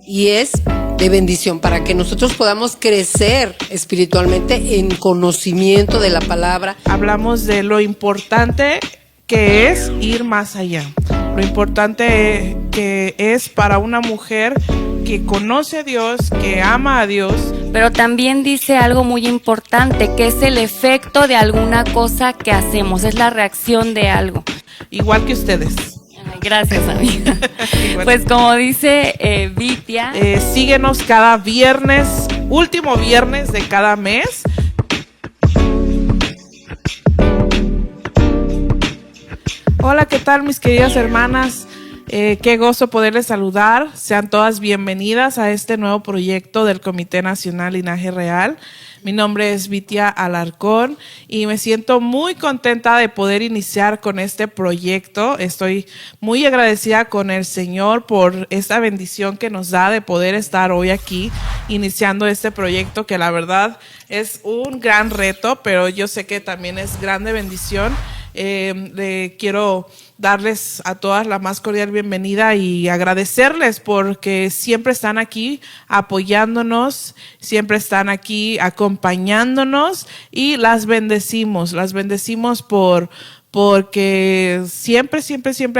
y es de bendición para que nosotros podamos crecer espiritualmente en conocimiento de la palabra. Hablamos de lo importante que es ir más allá, lo importante que es para una mujer que conoce a Dios, que ama a Dios. Pero también dice algo muy importante, que es el efecto de alguna cosa que hacemos, es la reacción de algo. Igual que ustedes. Ay, gracias, amiga. Pues como dice Vitia, síguenos cada viernes, último viernes de cada mes. Hola, ¿qué tal, mis queridas hermanas? Qué gozo poderles saludar. Sean todas bienvenidas a este nuevo proyecto del Comité Nacional Linaje Real. Mi nombre es Vitia Alarcón y me siento muy contenta de poder iniciar con este proyecto. Estoy muy agradecida con el Señor por esta bendición que nos da de poder estar hoy aquí iniciando este proyecto, que la verdad es un gran reto, pero yo sé que también es grande bendición. Quiero darles a todas la más cordial bienvenida y agradecerles porque siempre están aquí apoyándonos, siempre están aquí acompañándonos y las bendecimos porque siempre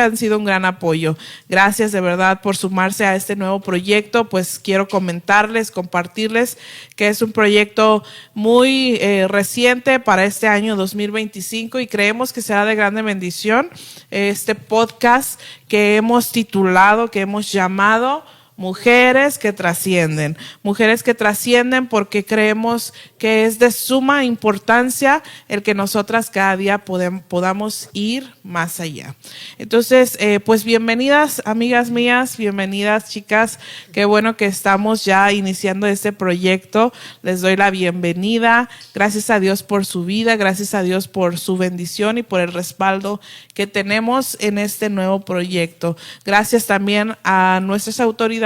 han sido un gran apoyo. Gracias de verdad por sumarse a este nuevo proyecto. Pues quiero compartirles que es un proyecto muy reciente para este año 2025 y creemos que será de grande bendición. Este podcast que hemos titulado, que hemos llamado Mujeres que trascienden. Mujeres que trascienden porque creemos que es de suma importancia el que nosotras cada día podamos ir más allá. Entonces, pues bienvenidas, amigas mías, bienvenidas, chicas. Qué bueno que estamos ya iniciando este proyecto. Les doy la bienvenida. Gracias a Dios por su vida, gracias a Dios por su bendición y por el respaldo que tenemos en este nuevo proyecto. Gracias también a nuestras autoridades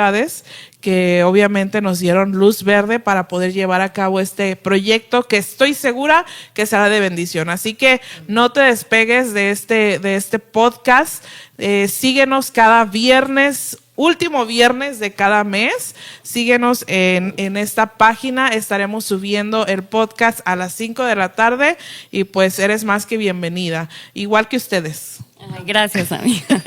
que obviamente nos dieron luz verde para poder llevar a cabo este proyecto que estoy segura que será de bendición. Así que no te despegues de este podcast. Síguenos cada viernes, último viernes de cada mes. Síguenos en esta página. Estaremos subiendo el podcast a las 5 de la tarde y pues eres más que bienvenida, igual que ustedes. Ay, gracias, amiga.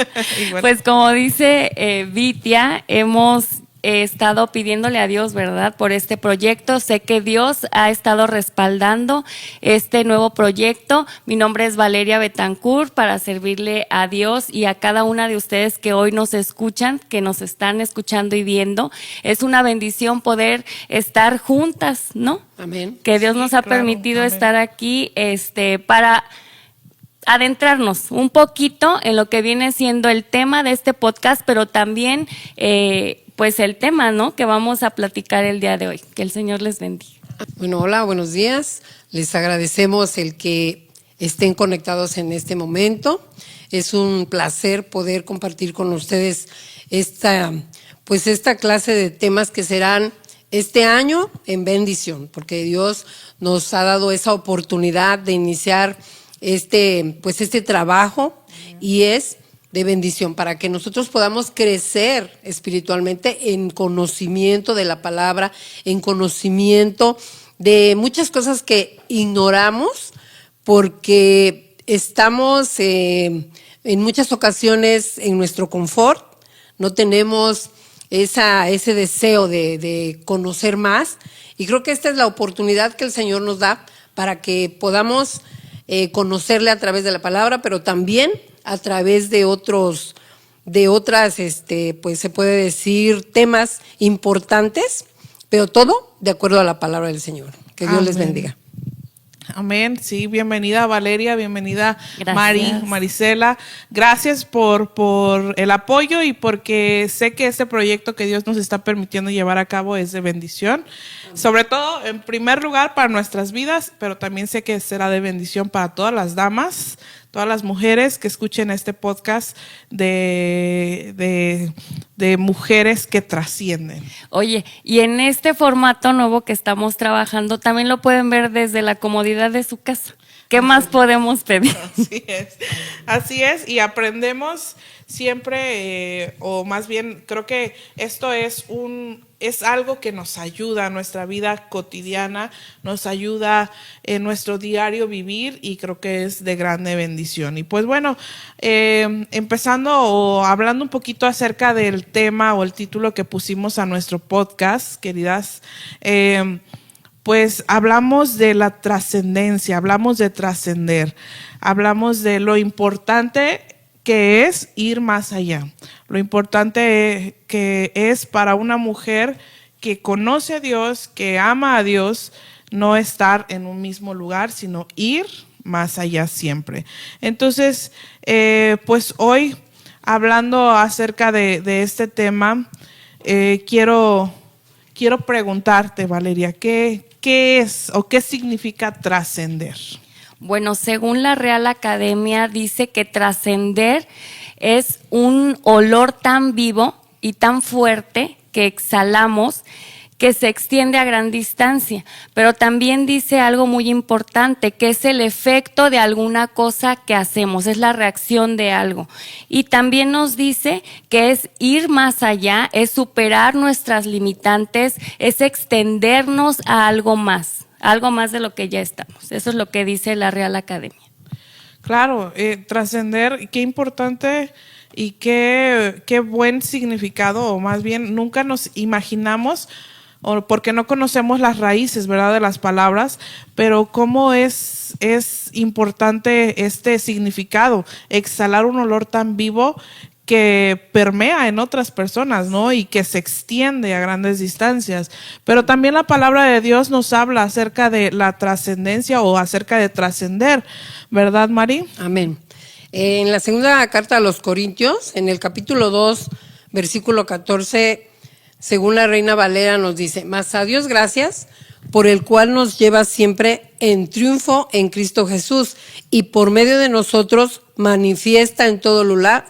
Pues como dice Vitia, hemos estado pidiéndole a Dios, ¿verdad?, por este proyecto. Sé que Dios ha estado respaldando este nuevo proyecto. Mi nombre es Valeria Betancourt para servirle a Dios y a cada una de ustedes que hoy nos escuchan, que nos están escuchando y viendo. Es una bendición poder estar juntas, ¿no? Amén. Que Dios nos ha permitido estar aquí para adentrarnos un poquito en lo que viene siendo el tema de este podcast, pero también pues el tema, ¿no?, que vamos a platicar el día de hoy. Que el Señor les bendiga. Bueno, hola, buenos días. Les agradecemos el que estén conectados en este momento. Es un placer poder compartir con ustedes esta clase de temas que serán este año en bendición, porque Dios nos ha dado esa oportunidad de iniciar este trabajo y es de bendición para que nosotros podamos crecer espiritualmente en conocimiento de la palabra, en conocimiento de muchas cosas que ignoramos porque estamos en muchas ocasiones en nuestro confort, no tenemos ese deseo de conocer más y creo que esta es la oportunidad que el Señor nos da para que podamos conocerle a través de la palabra, pero también a través de otras, pues se puede decir, temas importantes, pero todo de acuerdo a la palabra del Señor. Que Dios les bendiga. Amén. Sí, bienvenida Valeria, bienvenida Gracias. Marisela. Gracias por el apoyo y porque sé que este proyecto que Dios nos está permitiendo llevar a cabo es de bendición. Sobre todo, en primer lugar, para nuestras vidas, pero también sé que será de bendición para todas las damas, todas las mujeres que escuchen este podcast de mujeres que trascienden. Oye, y en este formato nuevo que estamos trabajando, también lo pueden ver desde la comodidad de su casa. ¿Qué más podemos pedir? Así es, y aprendemos siempre, o más bien creo que esto es algo que nos ayuda a nuestra vida cotidiana, nos ayuda en nuestro diario vivir y creo que es de grande bendición. Y pues bueno, empezando o hablando un poquito acerca del tema o el título que pusimos a nuestro podcast, queridas, pues hablamos de la trascendencia, hablamos de trascender, hablamos de lo importante que es ir más allá, lo importante que es para una mujer que conoce a Dios, que ama a Dios, no estar en un mismo lugar, sino ir más allá siempre. Entonces, pues hoy, hablando acerca de este tema, quiero preguntarte, Valeria, ¿qué es o qué significa trascender? Bueno, según la Real Academia dice que trascender es un olor tan vivo y tan fuerte que exhalamos que se extiende a gran distancia, pero también dice algo muy importante, que es el efecto de alguna cosa que hacemos, es la reacción de algo. Y también nos dice que es ir más allá, es superar nuestras limitantes, es extendernos a algo más de lo que ya estamos. Eso es lo que dice la Real Academia. Claro, trascender, qué importante y qué buen significado, o más bien nunca nos imaginamos, o porque no conocemos las raíces, ¿verdad?, de las palabras, pero cómo es importante este significado, exhalar un olor tan vivo que permea en otras personas, ¿no? Y que se extiende a grandes distancias. Pero también la palabra de Dios nos habla acerca de la trascendencia o acerca de trascender, ¿verdad, Mari? Amén. En la segunda carta a los Corintios, en el capítulo 2, versículo 14, según la Reina Valera nos dice: mas a Dios gracias, por el cual nos lleva siempre en triunfo en Cristo Jesús, y por medio de nosotros manifiesta en todo lugar,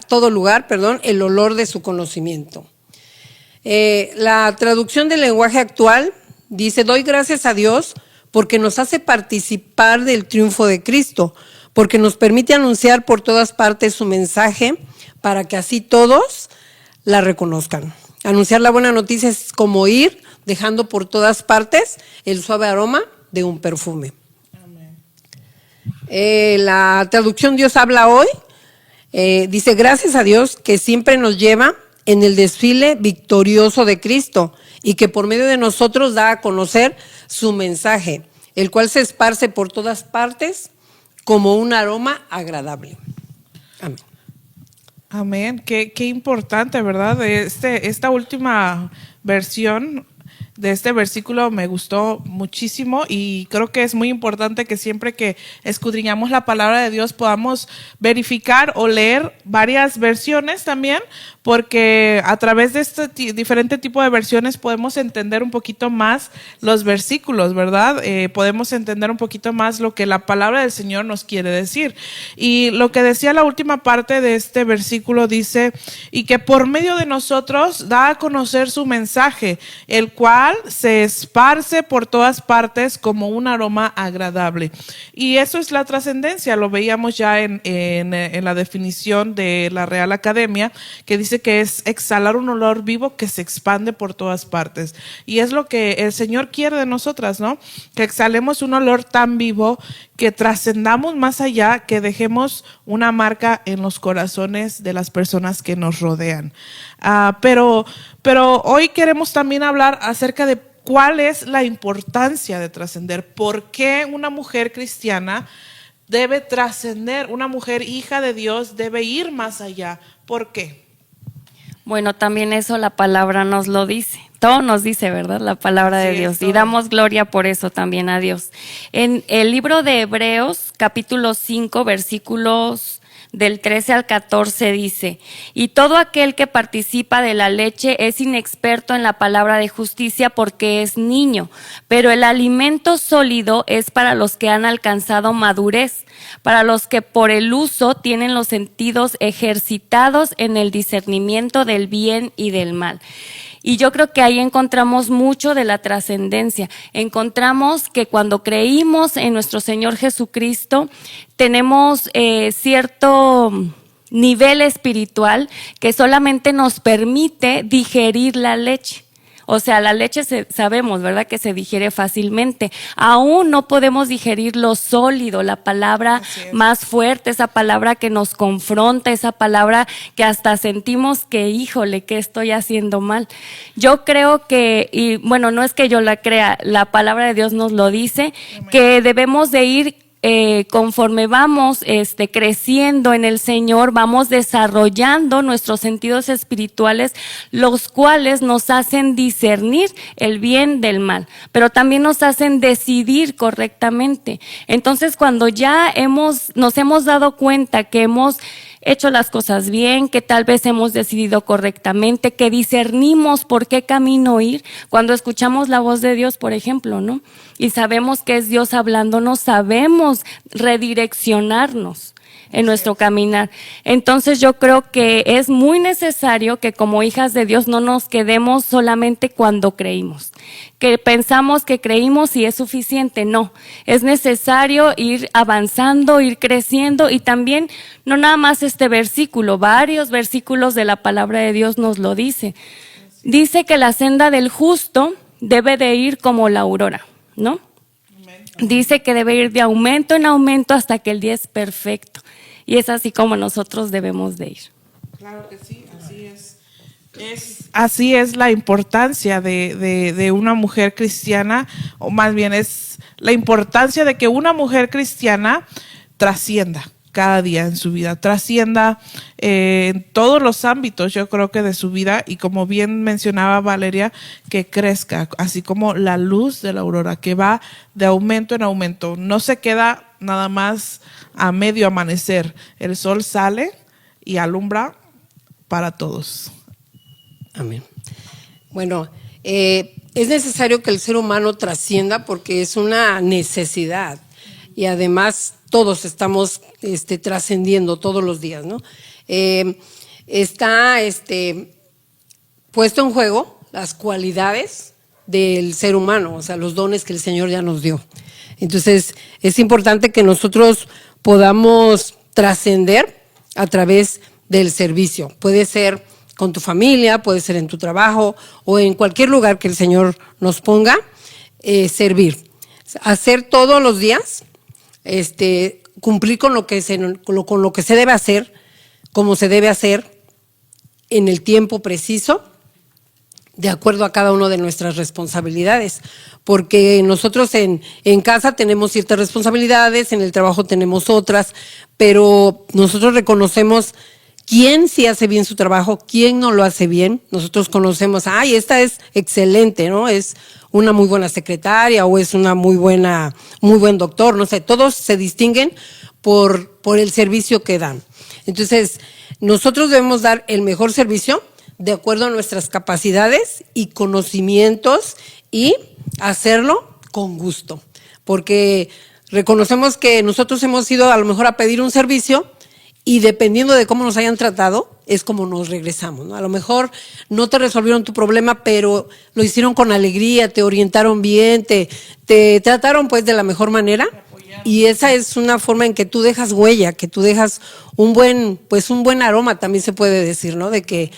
el olor de su conocimiento. La traducción del lenguaje actual dice: doy gracias a Dios porque nos hace participar del triunfo de Cristo, porque nos permite anunciar por todas partes su mensaje para que así todos la reconozcan. Anunciar la buena noticia es como ir dejando por todas partes el suave aroma de un perfume. La traducción Dios habla hoy dice: gracias a Dios que siempre nos lleva en el desfile victorioso de Cristo y que por medio de nosotros da a conocer su mensaje, el cual se esparce por todas partes como un aroma agradable. Amén. Amén. Qué importante, ¿verdad? Esta última versión de este versículo me gustó muchísimo y creo que es muy importante que siempre que escudriñamos la palabra de Dios podamos verificar o leer varias versiones también, porque a través de este diferente tipo de versiones podemos entender un poquito más los versículos, ¿verdad? Podemos entender un poquito más lo que la palabra del Señor nos quiere decir. Y lo que decía la última parte de este versículo dice: y que por medio de nosotros da a conocer su mensaje, el cual se esparce por todas partes como un aroma agradable. Y eso es la trascendencia, lo veíamos ya en la definición de la Real Academia, que dice que es exhalar un olor vivo que se expande por todas partes. Y es lo que el Señor quiere de nosotras, ¿no? Que exhalemos un olor tan vivo, que trascendamos más allá, que dejemos una marca en los corazones de las personas que nos rodean. Pero hoy queremos también hablar acerca de cuál es la importancia de trascender. ¿Por qué una mujer cristiana debe trascender? Una mujer hija de Dios debe ir más allá. ¿Por qué? Bueno, también eso la palabra nos lo dice. Todo nos dice, ¿verdad? La palabra de Dios. Y damos gloria por eso también a Dios. En el libro de Hebreos, capítulo 5, versículos del 13 al 14 dice: y todo aquel que participa de la leche es inexperto en la palabra de justicia porque es niño, pero el alimento sólido es para los que han alcanzado madurez, para los que por el uso tienen los sentidos ejercitados en el discernimiento del bien y del mal. Y yo creo que ahí encontramos mucho de la trascendencia. Encontramos que cuando creímos en nuestro Señor Jesucristo, tenemos cierto nivel espiritual que solamente nos permite digerir la leche. O sea, la leche sabemos, ¿verdad?, que se digiere fácilmente. Aún no podemos digerir lo sólido, la palabra más fuerte, esa palabra que nos confronta, esa palabra que hasta sentimos que, híjole, ¿qué estoy haciendo mal? Yo creo que, y bueno, no es que yo la crea, la palabra de Dios nos lo dice, que debemos de ir conforme vamos creciendo en el Señor, vamos desarrollando nuestros sentidos espirituales, los cuales nos hacen discernir el bien del mal, pero también nos hacen decidir correctamente. Entonces, cuando ya nos hemos dado cuenta que hemos hecho las cosas bien, que tal vez hemos decidido correctamente, que discernimos por qué camino ir, cuando escuchamos la voz de Dios, por ejemplo, ¿no? Y sabemos que es Dios hablándonos, sabemos redireccionarnos en nuestro caminar. Entonces yo creo que es muy necesario que como hijas de Dios no nos quedemos solamente cuando creímos, que pensamos que creímos y es suficiente. No, es necesario ir avanzando, ir creciendo, y también no nada más este versículo, varios versículos de la palabra de Dios nos lo dice. Dice que la senda del justo debe de ir como la aurora, ¿no? Dice que debe ir de aumento en aumento hasta que el día es perfecto. Y es así como nosotros debemos de ir. Claro que sí, así es. Así es la importancia de una mujer cristiana, o más bien es la importancia de que una mujer cristiana trascienda cada día en su vida, trascienda en todos los ámbitos, yo creo que de su vida, y como bien mencionaba Valeria, que crezca, así como la luz de la aurora, que va de aumento en aumento, no se queda nada más a medio amanecer, el sol sale y alumbra para todos. Amén. Bueno, es necesario que el ser humano trascienda porque es una necesidad, y además todos estamos trascendiendo todos los días, ¿no? Está puesto en juego las cualidades del ser humano, o sea, los dones que el Señor ya nos dio. Entonces, es importante que nosotros podamos trascender a través del servicio. Puede ser con tu familia, puede ser en tu trabajo o en cualquier lugar que el Señor nos ponga, servir. Hacer todos los días, cumplir con lo que se debe hacer, como se debe hacer, en el tiempo preciso, de acuerdo a cada una de nuestras responsabilidades, porque nosotros en casa tenemos ciertas responsabilidades, en el trabajo tenemos otras, pero nosotros reconocemos quién sí hace bien su trabajo, quién no lo hace bien. Nosotros conocemos, esta es excelente, ¿no? Es una muy buena secretaria o es una muy buen doctor, no sé, todos se distinguen por el servicio que dan. Entonces, nosotros debemos dar el mejor servicio de acuerdo a nuestras capacidades y conocimientos, y hacerlo con gusto, porque reconocemos que nosotros hemos ido a lo mejor a pedir un servicio y dependiendo de cómo nos hayan tratado es como nos regresamos, ¿no? A lo mejor no te resolvieron tu problema, pero lo hicieron con alegría, te orientaron bien, te trataron pues de la mejor manera, y esa es una forma en que tú dejas huella, que tú dejas un buen aroma, también se puede decir, ¿no? De que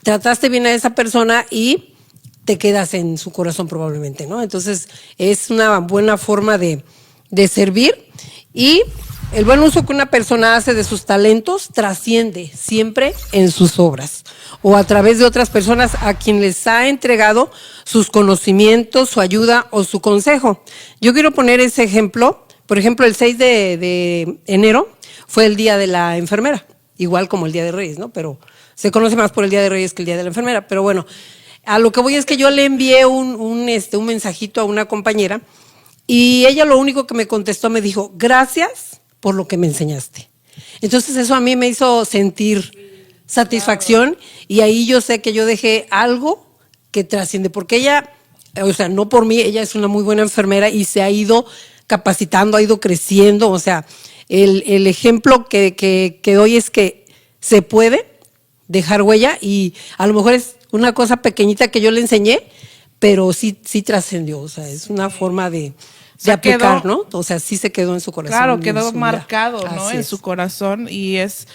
trataste bien a esa persona y te quedas en su corazón probablemente, ¿no? Entonces, es una buena forma de servir, y el buen uso que una persona hace de sus talentos trasciende siempre en sus obras o a través de otras personas a quien les ha entregado sus conocimientos, su ayuda o su consejo. Yo quiero poner ese ejemplo. Por ejemplo, el 6 de enero fue el Día de la Enfermera, igual como el Día de Reyes, ¿no? Pero se conoce más por el Día de Reyes que el Día de la Enfermera. Pero bueno, a lo que voy es que yo le envié un mensajito a una compañera, y ella lo único que me contestó, me dijo, gracias por lo que me enseñaste. Entonces eso a mí me hizo sentir satisfacción, y ahí yo sé que yo dejé algo que trasciende, porque ella, o sea, no por mí, ella es una muy buena enfermera y se ha ido capacitando, ha ido creciendo. O sea, el ejemplo que doy es que se puede dejar huella, y a lo mejor es una cosa pequeñita que yo le enseñé, pero sí trascendió, o sea, es una forma de aplicar, ¿no? O sea, sí se quedó en su corazón. Claro, quedó marcado, ¿no? En su corazón, y es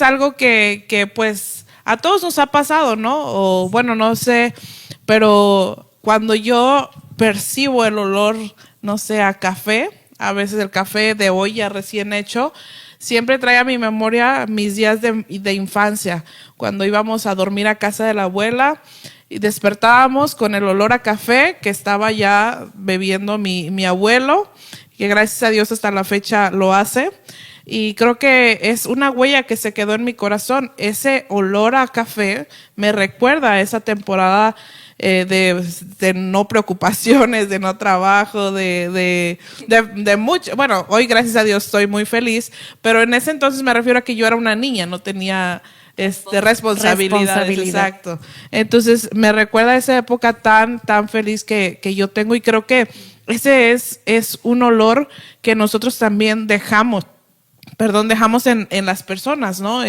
algo que pues a todos nos ha pasado, ¿no? O bueno, no sé, pero cuando yo percibo el olor, no sé, a café, a veces el café de olla recién hecho, siempre trae a mi memoria mis días de infancia, cuando íbamos a dormir a casa de la abuela y despertábamos con el olor a café que estaba ya bebiendo mi abuelo, que gracias a Dios hasta la fecha lo hace. Y creo que es una huella que se quedó en mi corazón. Ese olor a café me recuerda a esa temporada de no preocupaciones, de no trabajo, de mucho. Bueno, hoy gracias a Dios estoy muy feliz, pero en ese entonces me refiero a que yo era una niña, no tenía responsabilidades. Exacto. Entonces me recuerda a esa época tan feliz que yo tengo, y creo que ese es un olor que nosotros también dejamos en las personas, ¿no?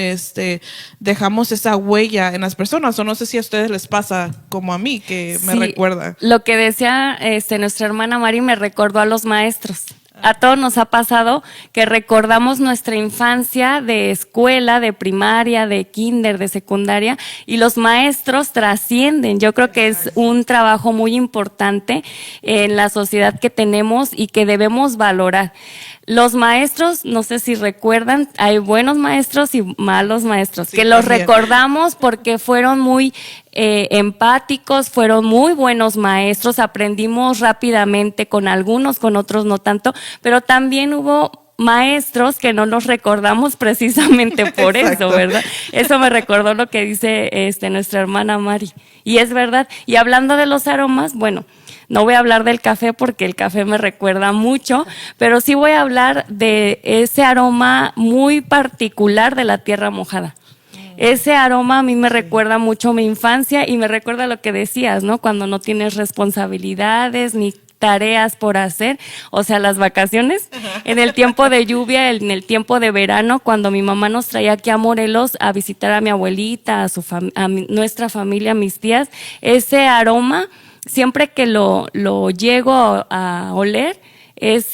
Dejamos esa huella en las personas, o no sé si a ustedes les pasa como a mí, que me recuerda. Lo que decía nuestra hermana Mari me recordó a los maestros. A todos nos ha pasado que recordamos nuestra infancia de escuela, de primaria, de kinder, de secundaria, y los maestros trascienden. Yo creo que es un trabajo muy importante en la sociedad que tenemos y que debemos valorar. Los maestros, no sé si recuerdan, hay buenos maestros y malos maestros, sí, que los recordamos porque fueron muy empáticos, fueron muy buenos maestros, aprendimos rápidamente con algunos, con otros no tanto, pero también hubo maestros que no los recordamos precisamente por eso, ¿verdad? Eso me recordó lo que dice nuestra hermana Mari, y es verdad. Y hablando de los aromas, bueno, no voy a hablar del café porque el café me recuerda mucho, pero sí voy a hablar de ese aroma muy particular de la tierra mojada. Ese aroma a mí me recuerda mucho mi infancia, y me recuerda lo que decías, ¿no? Cuando no tienes responsabilidades ni tareas por hacer, o sea, las vacaciones, en el tiempo de lluvia, en el tiempo de verano, cuando mi mamá nos traía aquí a Morelos a visitar a mi abuelita, a nuestra familia, a mis tías, ese aroma, siempre que lo llego a oler, es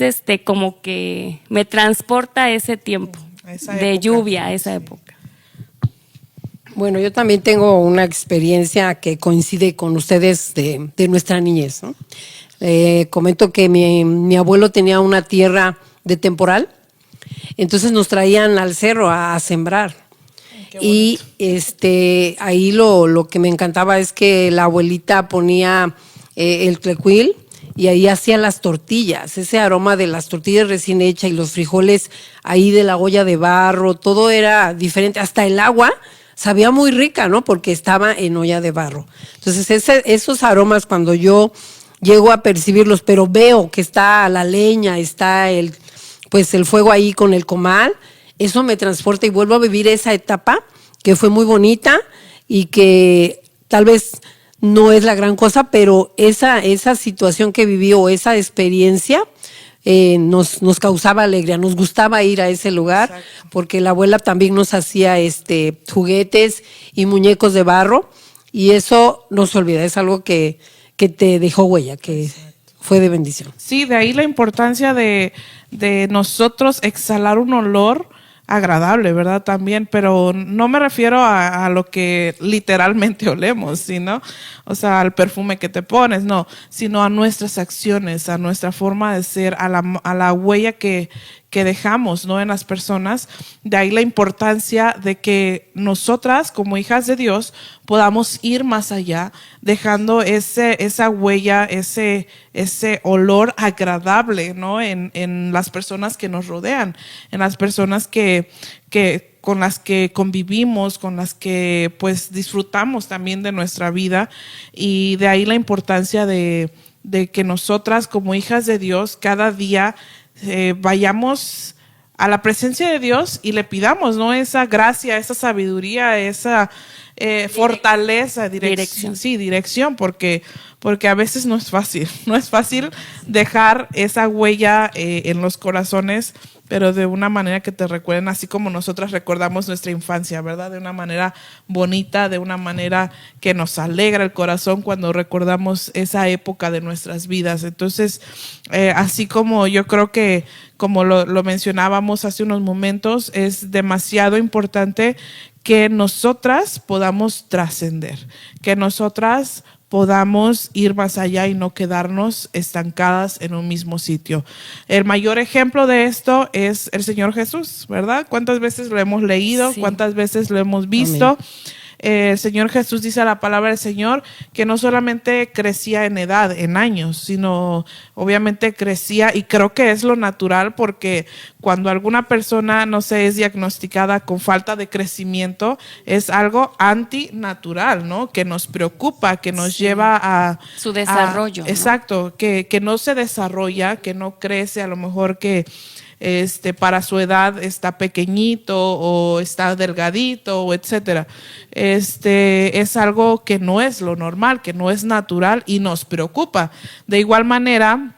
como que me transporta a ese tiempo de lluvia, a esa época. Bueno, yo también tengo una experiencia que coincide con ustedes de nuestra niñez, ¿no? Comento que mi abuelo tenía una tierra de temporal, entonces nos traían al cerro a sembrar. Y ahí lo que me encantaba es que la abuelita ponía el tlecuil y ahí hacía las tortillas, ese aroma de las tortillas recién hechas y los frijoles ahí de la olla de barro, todo era diferente, hasta el agua sabía muy rica, ¿no? Porque estaba en olla de barro. Entonces esos aromas, cuando yo llego a percibirlos, pero veo que está la leña, está el fuego ahí con el comal, eso me transporta y vuelvo a vivir esa etapa que fue muy bonita y que tal vez no es la gran cosa, pero esa situación que viví o esa experiencia nos causaba alegría, nos gustaba ir a ese lugar. Exacto. Porque la abuela también nos hacía juguetes y muñecos de barro, y eso no se olvida, es algo que te dejó huella, que exacto, fue de bendición. Sí, de ahí la importancia de nosotros exhalar un olor agradable, ¿verdad? También, pero no me refiero a lo que literalmente olemos, sino, o sea, al perfume que te pones, no, sino a nuestras acciones, a nuestra forma de ser, a la huella que dejamos, ¿no? En las personas. De ahí la importancia de que nosotras, como hijas de Dios, podamos ir más allá, dejando esa huella, ese olor agradable, ¿no? En las personas que nos rodean, en las personas que con las que convivimos, con las que pues disfrutamos también de nuestra vida. Y de ahí la importancia de que nosotras, como hijas de Dios, cada día vayamos a la presencia de Dios y le pidamos, ¿no? Esa gracia, esa sabiduría, esa fortaleza, dirección. Sí, dirección, porque a veces no es fácil dejar esa huella en los corazones, pero de una manera que te recuerden, así como nosotras recordamos nuestra infancia, ¿verdad? De una manera bonita, de una manera que nos alegra el corazón cuando recordamos esa época de nuestras vidas. Entonces, así como yo creo que, como lo mencionábamos hace unos momentos, es demasiado importante que nosotras podamos trascender, que nosotras podamos ir más allá y no quedarnos estancadas en un mismo sitio. El mayor ejemplo de esto es el Señor Jesús, ¿verdad? ¿Cuántas veces lo hemos leído? Sí. ¿Cuántas veces lo hemos visto? Amén. El Señor Jesús dice a la palabra del Señor que no solamente crecía en edad, en años, sino obviamente crecía, y creo que es lo natural, porque cuando alguna persona, no sé, es diagnosticada con falta de crecimiento, es algo antinatural, ¿no? Que nos preocupa, que nos lleva a su desarrollo. Exacto, que no se desarrolla, que no crece, a lo mejor que para su edad está pequeñito o está delgadito o etcétera. Es algo que no es lo normal, que no es natural y nos preocupa. De igual manera,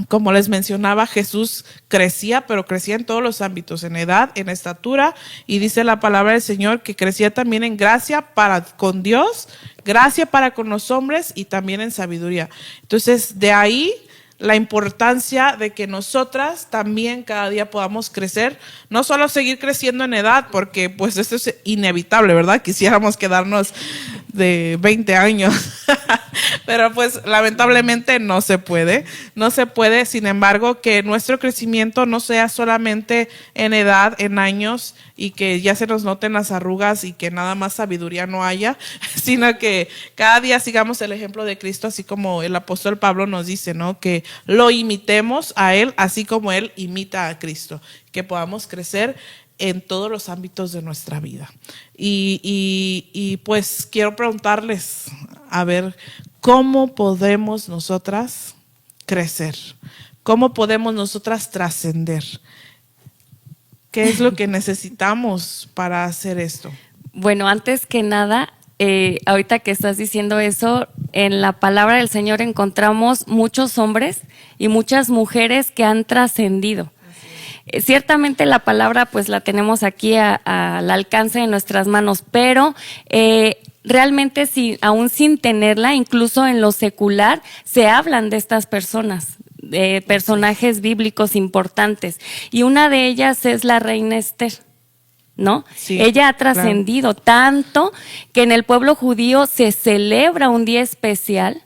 como les mencionaba, Jesús crecía, pero crecía en todos los ámbitos, en edad, en estatura, y dice la palabra del Señor que crecía también en gracia para con Dios, gracia para con los hombres y también en sabiduría. Entonces, de ahí la importancia de que nosotras también cada día podamos crecer, no solo seguir creciendo en edad, porque pues esto es inevitable, ¿verdad? Quisiéramos quedarnos de 20 años, pero pues lamentablemente no se puede, sin embargo, que nuestro crecimiento no sea solamente en edad, en años, y que ya se nos noten las arrugas y que nada más sabiduría no haya, sino que cada día sigamos el ejemplo de Cristo, así como el apóstol Pablo nos dice, ¿no? Que lo imitemos a Él, así como Él imita a Cristo, que podamos crecer en todos los ámbitos de nuestra vida. Y pues quiero preguntarles, a ver, ¿cómo podemos nosotras crecer? ¿Cómo podemos nosotras trascender? ¿Qué es lo que necesitamos para hacer esto? Bueno, antes que nada, ahorita que estás diciendo eso, en la palabra del Señor encontramos muchos hombres y muchas mujeres que han trascendido. Ciertamente la palabra pues la tenemos aquí al alcance de nuestras manos, pero realmente aún sin tenerla, incluso en lo secular, se hablan de estas personas, de personajes bíblicos importantes, y una de ellas es la reina Esther, ¿no? Sí, ella ha trascendido tanto que en el pueblo judío se celebra un día especial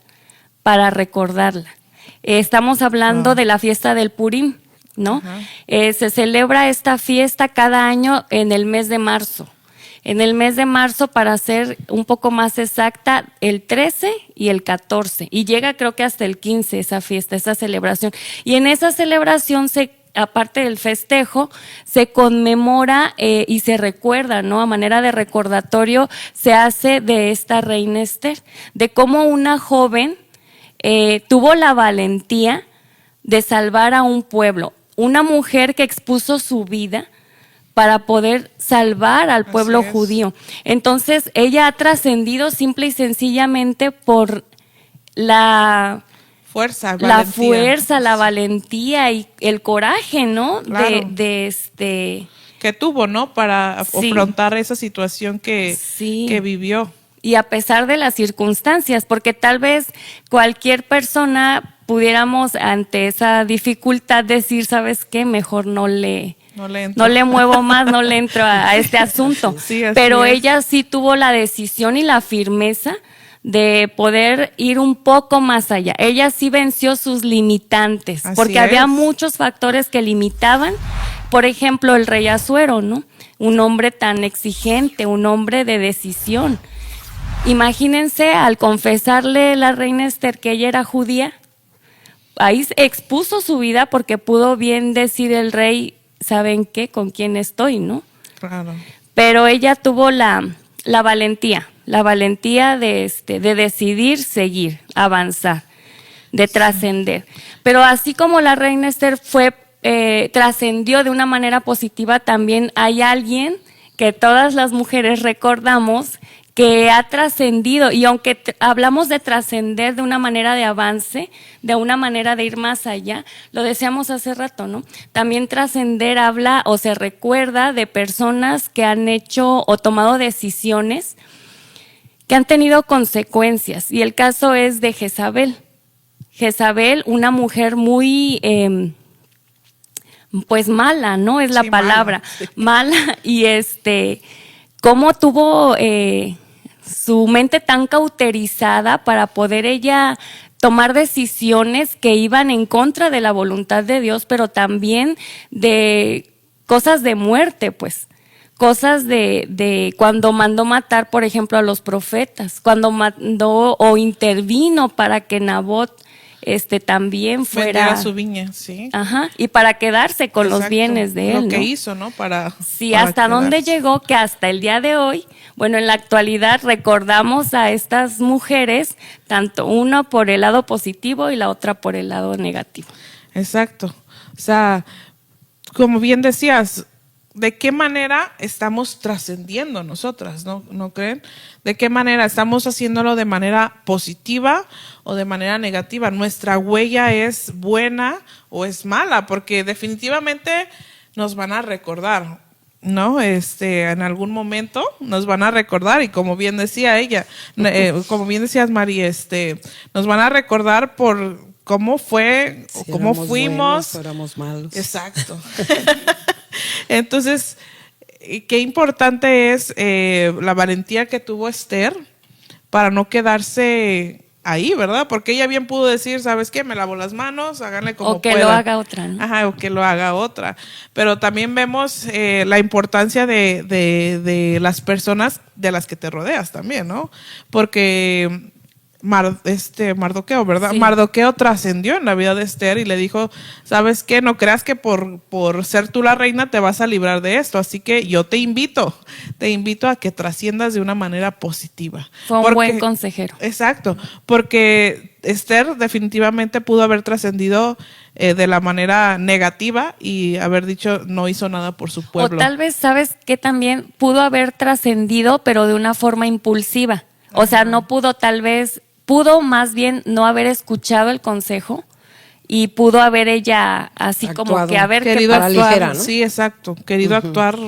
para recordarla. Estamos hablando de la fiesta del Purim, ¿no? Se celebra esta fiesta cada año en el mes de marzo. En el mes de marzo, para ser un poco más exacta, el 13 y el 14. Y llega creo que hasta el 15 esa fiesta, esa celebración. Y en esa celebración, aparte del festejo, se conmemora y se recuerda, ¿no? A manera de recordatorio se hace de esta reina Esther, de cómo una joven tuvo la valentía de salvar a un pueblo. Una mujer que expuso su vida para poder salvar al pueblo judío. Entonces, ella ha trascendido simple y sencillamente por la fuerza, la valentía y el coraje, ¿no? Claro. Que tuvo, ¿no? Para afrontar esa situación que vivió. Y a pesar de las circunstancias, porque tal vez cualquier persona pudiéramos ante esa dificultad decir, ¿sabes qué? Mejor no le muevo más, no le entro a este asunto. Sí, pero ella sí tuvo la decisión y la firmeza de poder ir un poco más allá. Ella sí venció sus limitantes, porque había muchos factores que limitaban. Por ejemplo, el rey Asuero, ¿no? Un hombre tan exigente, un hombre de decisión. Imagínense, al confesarle la reina Esther que ella era judía, ahí expuso su vida porque pudo bien decir el rey, ¿saben qué? ¿Con quién estoy, no? Claro. Pero ella tuvo la valentía de decidir seguir, avanzar, de trascender. Pero así como la reina Esther trascendió de una manera positiva, también hay alguien que todas las mujeres recordamos que ha trascendido, y aunque hablamos de trascender de una manera de avance, de una manera de ir más allá, lo decíamos hace rato, ¿no? También trascender habla o se recuerda de personas que han hecho o tomado decisiones que han tenido consecuencias, y el caso es de Jezabel. Jezabel, una mujer muy, pues mala, ¿no? Es la palabra, mala, y cómo tuvo su mente tan cauterizada para poder ella tomar decisiones que iban en contra de la voluntad de Dios, pero también de cosas de muerte, pues. Cosas de cuando mandó matar, por ejemplo, a los profetas, cuando mandó o intervino para que Nabot también fuera vendiera su viña, sí. Ajá, y para quedarse con los bienes de él, lo que ¿no? hizo, ¿no? Sí, para hasta dónde llegó, que hasta el día de hoy, bueno, en la actualidad recordamos a estas mujeres, tanto una por el lado positivo y la otra por el lado negativo. Exacto. O sea, como bien decías, ¿de qué manera estamos trascendiendo nosotras? ¿No creen? ¿De qué manera estamos haciéndolo de manera positiva o de manera negativa? ¿Nuestra huella es buena o es mala? Porque definitivamente nos van a recordar, ¿no? En algún momento nos van a recordar, y como bien decía ella, como bien decías, Mari, nos van a recordar por cómo fue o cómo fuimos. Buenos, éramos malos. Exacto. Entonces, qué importante es la valentía que tuvo Esther para no quedarse ahí, ¿verdad? Porque ella bien pudo decir, ¿sabes qué? Me lavo las manos, háganle como puedan. O que lo haga otra, ¿no? Ajá, o que lo haga otra. Pero también vemos la importancia de las personas de las que te rodeas también, ¿no? Porque Mardoqueo, ¿verdad? Sí. Mardoqueo trascendió en la vida de Esther y le dijo, ¿sabes qué? No creas que por ser tú la reina te vas a librar de esto, así que yo te invito a que trasciendas de una manera positiva. Fue un buen consejero. Exacto, porque Esther definitivamente pudo haber trascendido de la manera negativa y haber dicho no hizo nada por su pueblo. O tal vez, ¿sabes qué? También pudo haber trascendido, pero de una forma impulsiva. O sea, no pudo pudo más bien no haber escuchado el consejo y pudo haber ella así actuado, como que haber querido actuar, ligera, ¿no? Sí, exacto, querido actuar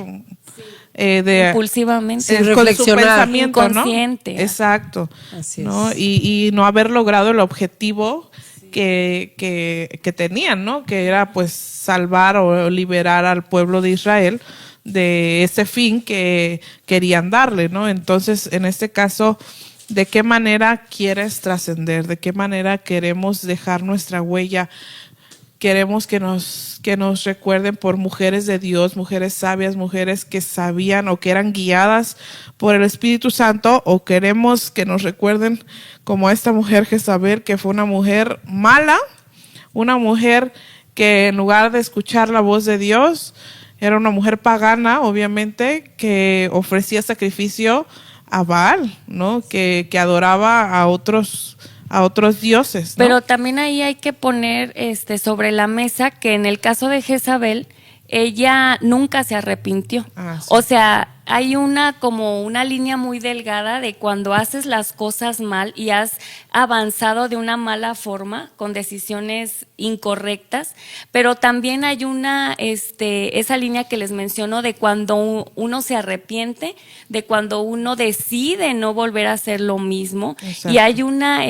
impulsivamente, con su pensamiento, inconsciente, ¿no? Exacto, así ¿no? Y no haber logrado el objetivo que tenían, ¿no? Que era pues salvar o liberar al pueblo de Israel de ese fin que querían darle, ¿no? Entonces, en este caso, ¿de qué manera quieres trascender? ¿De qué manera queremos dejar nuestra huella? Queremos que nos recuerden por mujeres de Dios, mujeres sabias, mujeres que sabían o que eran guiadas por el Espíritu Santo, o queremos que nos recuerden como esta mujer Jezabel, que fue una mujer mala, una mujer que en lugar de escuchar la voz de Dios, era una mujer pagana, obviamente, que ofrecía sacrificio a Baal, ¿no? Que adoraba a otros dioses, ¿no? Pero también ahí hay que poner sobre la mesa que en el caso de Jezabel, ella nunca se arrepintió. Sí. O sea, hay como una línea muy delgada de cuando haces las cosas mal y has avanzado de una mala forma con decisiones incorrectas, pero también hay esa línea que les menciono de cuando uno se arrepiente, de cuando uno decide no volver a hacer lo mismo. Exacto. Y hay una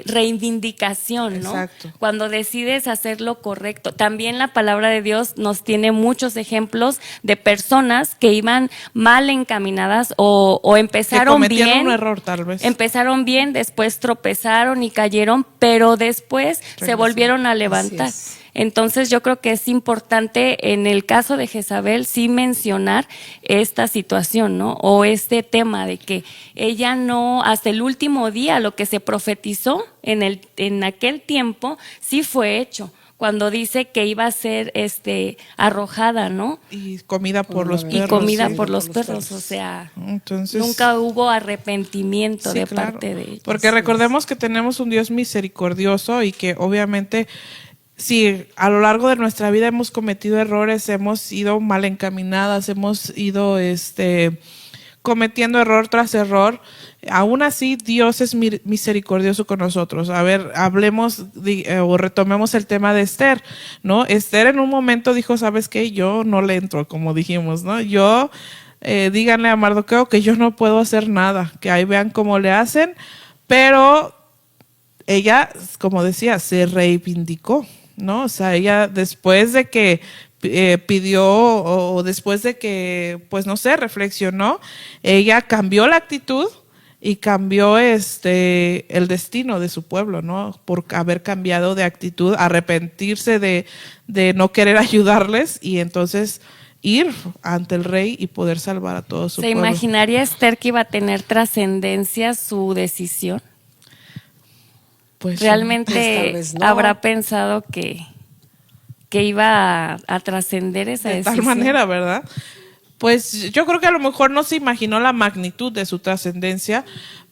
reivindicación, ¿no? Exacto. Cuando decides hacer lo correcto. También la palabra de Dios nos tiene muchos ejemplos de personas que iban mal encaminadas o empezaron bien. Que cometieron un error, tal vez. Empezaron bien, después tropezaron y cayeron, pero después se volvieron a levantar. Entonces yo creo que es importante en el caso de Jezabel sí mencionar esta situación, ¿no? O este tema de que ella no, hasta el último día, lo que se profetizó en aquel tiempo sí fue hecho. Cuando dice que iba a ser arrojada, ¿no? Y comida por los perros. Y comida por los perros, o sea, entonces, nunca hubo arrepentimiento de parte de ellos. Porque recordemos que tenemos un Dios misericordioso y que obviamente, si a lo largo de nuestra vida hemos cometido errores, hemos ido mal encaminadas, hemos ido cometiendo error tras error, aún así Dios es misericordioso con nosotros. A ver, hablemos o retomemos el tema de Esther, ¿no? Esther en un momento dijo, ¿sabes qué? Yo no le entro, como dijimos, ¿no? Díganle a Mardoqueo que yo no puedo hacer nada, que ahí vean cómo le hacen, pero ella, como decía, se reivindicó, ¿no? O sea, ella después de que pidió o después de que, pues no sé, reflexionó, ella cambió la actitud y cambió el destino de su pueblo, ¿no? Por haber cambiado de actitud, arrepentirse de no querer ayudarles y entonces ir ante el rey y poder salvar a todo su pueblo. ¿Se imaginaría Esther que iba a tener trascendencia su decisión? Pues ¿Realmente tal vez no. habrá pensado que iba a trascender esa de decisión? tal manera, ¿verdad? Pues yo creo que a lo mejor no se imaginó la magnitud de su trascendencia,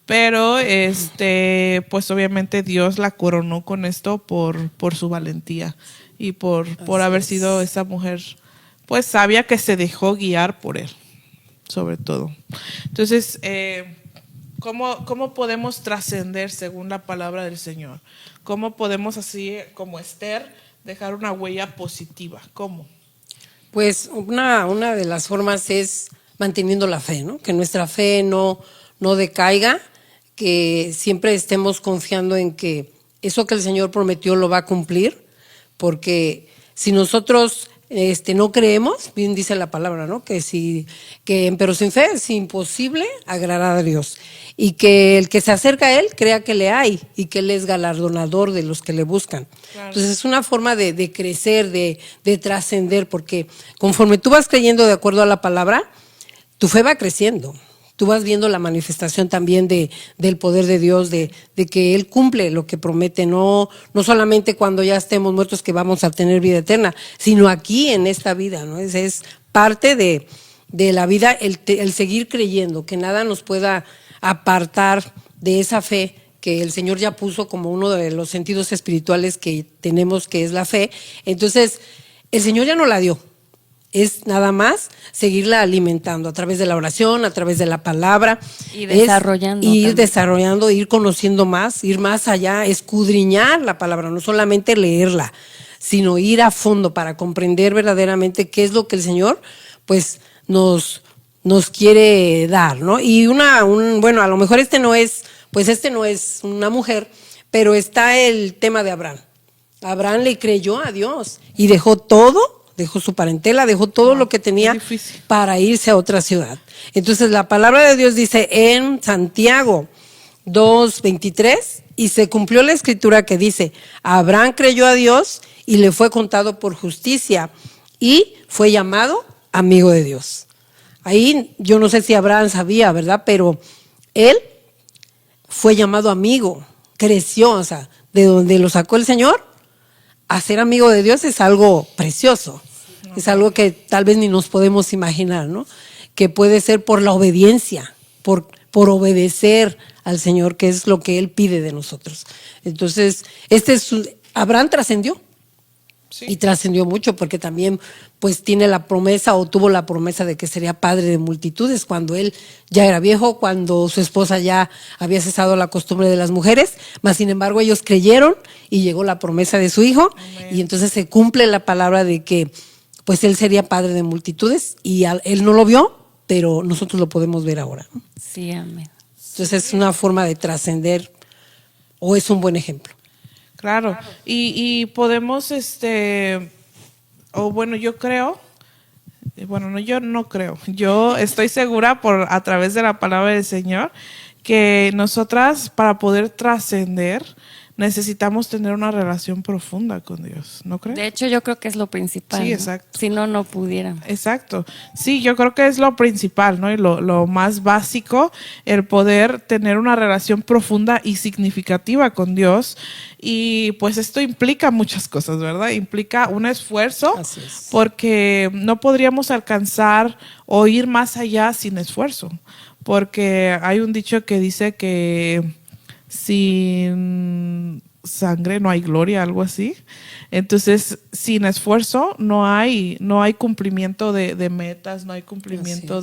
pero pues obviamente Dios la coronó con esto por su valentía y por haber sido esa mujer pues sabia que se dejó guiar por él, sobre todo. Entonces, ¿cómo podemos trascender según la palabra del Señor? ¿Cómo podemos, así como Esther, dejar una huella positiva? ¿Cómo? Pues una de las formas es manteniendo la fe, ¿no? Que nuestra fe no decaiga, que siempre estemos confiando en que eso que el Señor prometió lo va a cumplir, porque si nosotros no creemos, bien dice la palabra, ¿no? Pero sin fe es imposible agradar a Dios. Y que el que se acerca a Él crea que le hay y que Él es galardonador de los que le buscan. Claro. Entonces es una forma de crecer, de trascender, porque conforme tú vas creyendo de acuerdo a la palabra, tu fe va creciendo. Tú vas viendo la manifestación también del poder de Dios, de que Él cumple lo que promete, no solamente cuando ya estemos muertos que vamos a tener vida eterna, sino aquí en esta vida, ¿no? Es parte de la vida el seguir creyendo, que nada nos pueda apartar de esa fe que el Señor ya puso como uno de los sentidos espirituales que tenemos, que es la fe. Entonces, el Señor ya no la dio. Es nada más seguirla alimentando a través de la oración, a través de la palabra. Y desarrollando. Ir desarrollando, ir conociendo más, ir más allá, escudriñar la palabra, no solamente leerla, sino ir a fondo para comprender verdaderamente qué es lo que el Señor pues nos quiere dar, ¿no? Y bueno, a lo mejor no es una mujer, pero está el tema de Abraham. Abraham le creyó a Dios y dejó todo. Dejó su parentela, dejó todo lo que tenía para irse a otra ciudad. Entonces la palabra de Dios dice en Santiago 2:23, y se cumplió la escritura que dice, Abraham creyó a Dios y le fue contado por justicia y fue llamado amigo de Dios. Ahí yo no sé si Abraham sabía, ¿verdad? Pero él fue llamado amigo, creció, o sea, de donde lo sacó el Señor. A ser amigo de Dios es algo precioso, es algo que tal vez ni nos podemos imaginar, ¿no? Que puede ser por la obediencia, por obedecer al Señor, que es lo que Él pide de nosotros. Entonces, Abraham trascendió. Sí. Y trascendió mucho porque también pues tiene la promesa o tuvo la promesa de que sería padre de multitudes cuando él ya era viejo, cuando su esposa ya había cesado la costumbre de las mujeres, mas sin embargo ellos creyeron y llegó la promesa de su hijo. Amén. Y entonces se cumple la palabra de que pues él sería padre de multitudes y él no lo vio, pero nosotros lo podemos ver ahora, ¿no? Sí, amén. Entonces es una forma de trascender o es un buen ejemplo. Claro. Y podemos, yo creo, yo no creo, yo estoy segura a través de la palabra del Señor que nosotras para poder trascender necesitamos tener una relación profunda con Dios, ¿no crees? De hecho, yo creo que es lo principal. Sí, ¿no? exacto. Si no, no pudiéramos. Exacto. Sí, yo creo que es lo principal, ¿no? Y lo más básico, el poder tener una relación profunda y significativa con Dios. Y pues esto implica muchas cosas, ¿verdad? Implica un esfuerzo, porque no podríamos alcanzar o ir más allá sin esfuerzo. Porque hay un dicho que dice que sin sangre, no hay gloria, algo así. Entonces, sin esfuerzo no hay cumplimiento de metas, no hay cumplimiento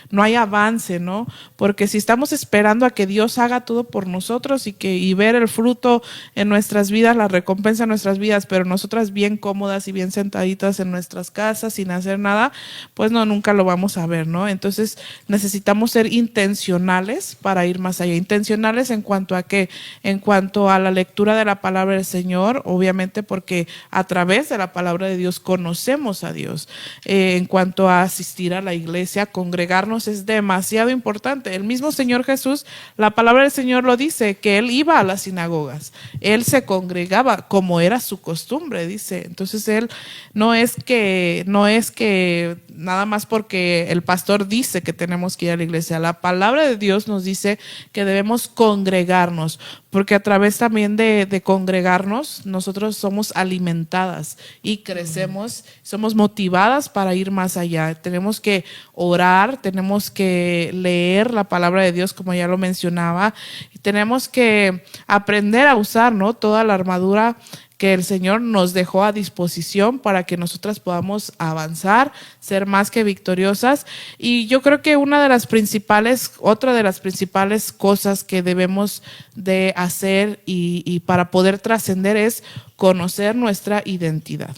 no hay avance, ¿no? Porque si estamos esperando a que Dios haga todo por nosotros y ver el fruto en nuestras vidas, la recompensa en nuestras vidas, pero nosotras bien cómodas y bien sentaditas en nuestras casas sin hacer nada, pues no, nunca lo vamos a ver, ¿no? Entonces, necesitamos ser intencionales para ir más allá. Intencionales en cuanto a qué, en cuanto a la lectura de la palabra del Señor, obviamente porque a través de la palabra de Dios conocemos a Dios. En cuanto a asistir a la iglesia, congregarnos es demasiado importante. El mismo Señor Jesús, la palabra del Señor lo dice, que Él iba a las sinagogas, Él se congregaba como era su costumbre, dice. Entonces Él no es que nada más porque el pastor dice que tenemos que ir a la iglesia. La palabra de Dios nos dice que debemos congregarnos, porque a través también de congregarnos, nosotros somos alimentadas y crecemos, somos motivadas para ir más allá. Tenemos que orar, tenemos que leer la palabra de Dios, como ya lo mencionaba, y tenemos que aprender a usar, ¿no?, toda la armadura que el Señor nos dejó a disposición para que nosotras podamos avanzar, ser más que victoriosas. Y yo creo que otra de las principales cosas que debemos de hacer y para poder trascender es conocer nuestra identidad.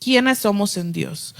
¿Quiénes somos en Dios?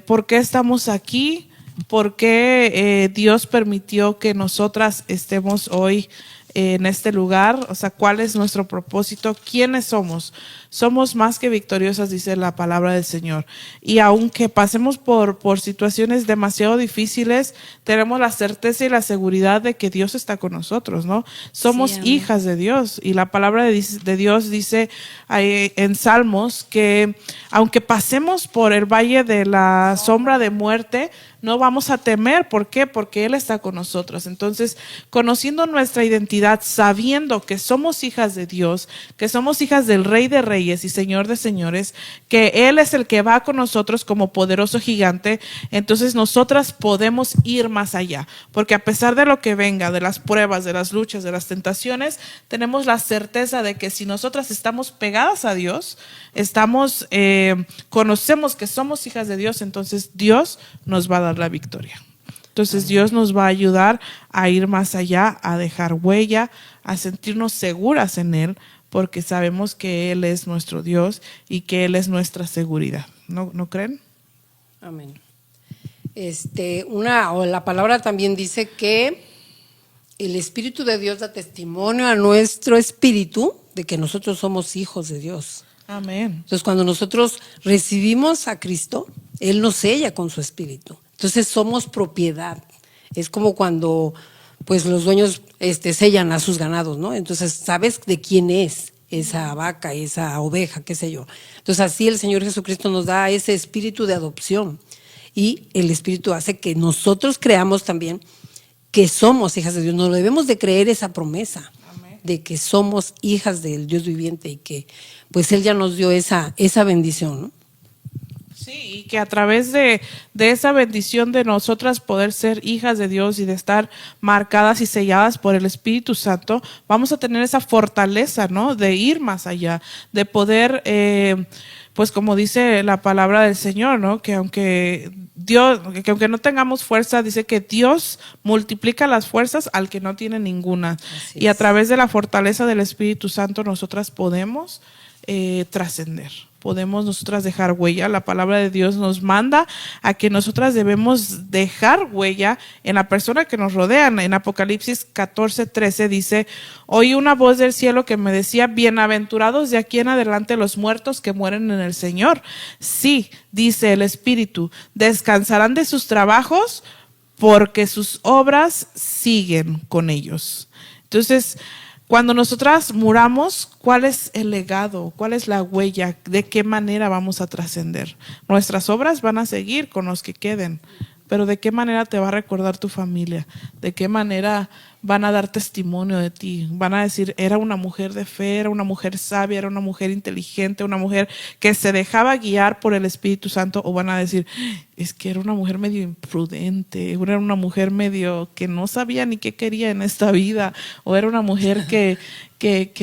¿Por qué estamos aquí? ¿Por qué Dios permitió que nosotras estemos hoy en este lugar? O sea, ¿cuál es nuestro propósito? ¿Quiénes somos? Somos más que victoriosas, dice la palabra del Señor. Y aunque pasemos por situaciones demasiado difíciles, tenemos la certeza y la seguridad de que Dios está con nosotros, ¿no? Somos hijas de Dios. Y la palabra de Dios dice en Salmos que aunque pasemos por el valle de la sombra de muerte, no vamos a temer. ¿Por qué? Porque Él está con nosotros. Entonces, conociendo nuestra identidad, sabiendo que somos hijas de Dios, que somos hijas del Rey de Reyes y Señor de Señores, que Él es el que va con nosotros como poderoso gigante, entonces nosotras podemos ir más allá. Porque a pesar de lo que venga, de las pruebas, de las luchas, de las tentaciones, tenemos la certeza de que si nosotras estamos pegadas a Dios, conocemos que somos hijas de Dios, entonces Dios nos va a dar la victoria. Entonces Dios nos va a ayudar a ir más allá, a dejar huella, a sentirnos seguras en Él, porque sabemos que Él es nuestro Dios y que Él es nuestra seguridad. ¿No creen? Amén. La palabra también dice que el Espíritu de Dios da testimonio a nuestro espíritu de que nosotros somos hijos de Dios. Amén. Entonces, cuando nosotros recibimos a Cristo, Él nos sella con su espíritu. Entonces, somos propiedad. Es como cuando pues los dueños sellan a sus ganados, ¿no? Entonces, sabes de quién es esa vaca, esa oveja, qué sé yo. Entonces, así el Señor Jesucristo nos da ese espíritu de adopción. Y el Espíritu hace que nosotros creamos también que somos hijas de Dios. Nos debemos de creer esa promesa. Amén. De que somos hijas del Dios viviente y que pues Él ya nos dio esa bendición, ¿no? Sí, y que a través de esa bendición de nosotras poder ser hijas de Dios y de estar marcadas y selladas por el Espíritu Santo, vamos a tener esa fortaleza, ¿no?, de ir más allá, de poder, pues como dice la palabra del Señor, ¿no?, que aunque no tengamos fuerza, dice que Dios multiplica las fuerzas al que no tiene ninguna. Y a través de la fortaleza del Espíritu Santo nosotras podemos trascender. Podemos nosotras dejar huella. La palabra de Dios nos manda a que nosotras debemos dejar huella en la persona que nos rodea. En Apocalipsis 14:13 dice: oí una voz del cielo que me decía, bienaventurados de aquí en adelante los muertos que mueren en el Señor. Sí, dice el Espíritu, descansarán de sus trabajos porque sus obras siguen con ellos. Entonces, cuando nosotras muramos, ¿cuál es el legado? ¿Cuál es la huella? ¿De qué manera vamos a trascender? Nuestras obras van a seguir con los que queden, pero ¿de qué manera te va a recordar tu familia? ¿De qué manera van a dar testimonio de ti, van a decir, era una mujer de fe, era una mujer sabia, era una mujer inteligente, una mujer que se dejaba guiar por el Espíritu Santo, o van a decir, es que era una mujer medio imprudente, era una mujer medio que no sabía ni qué quería en esta vida, o era una mujer que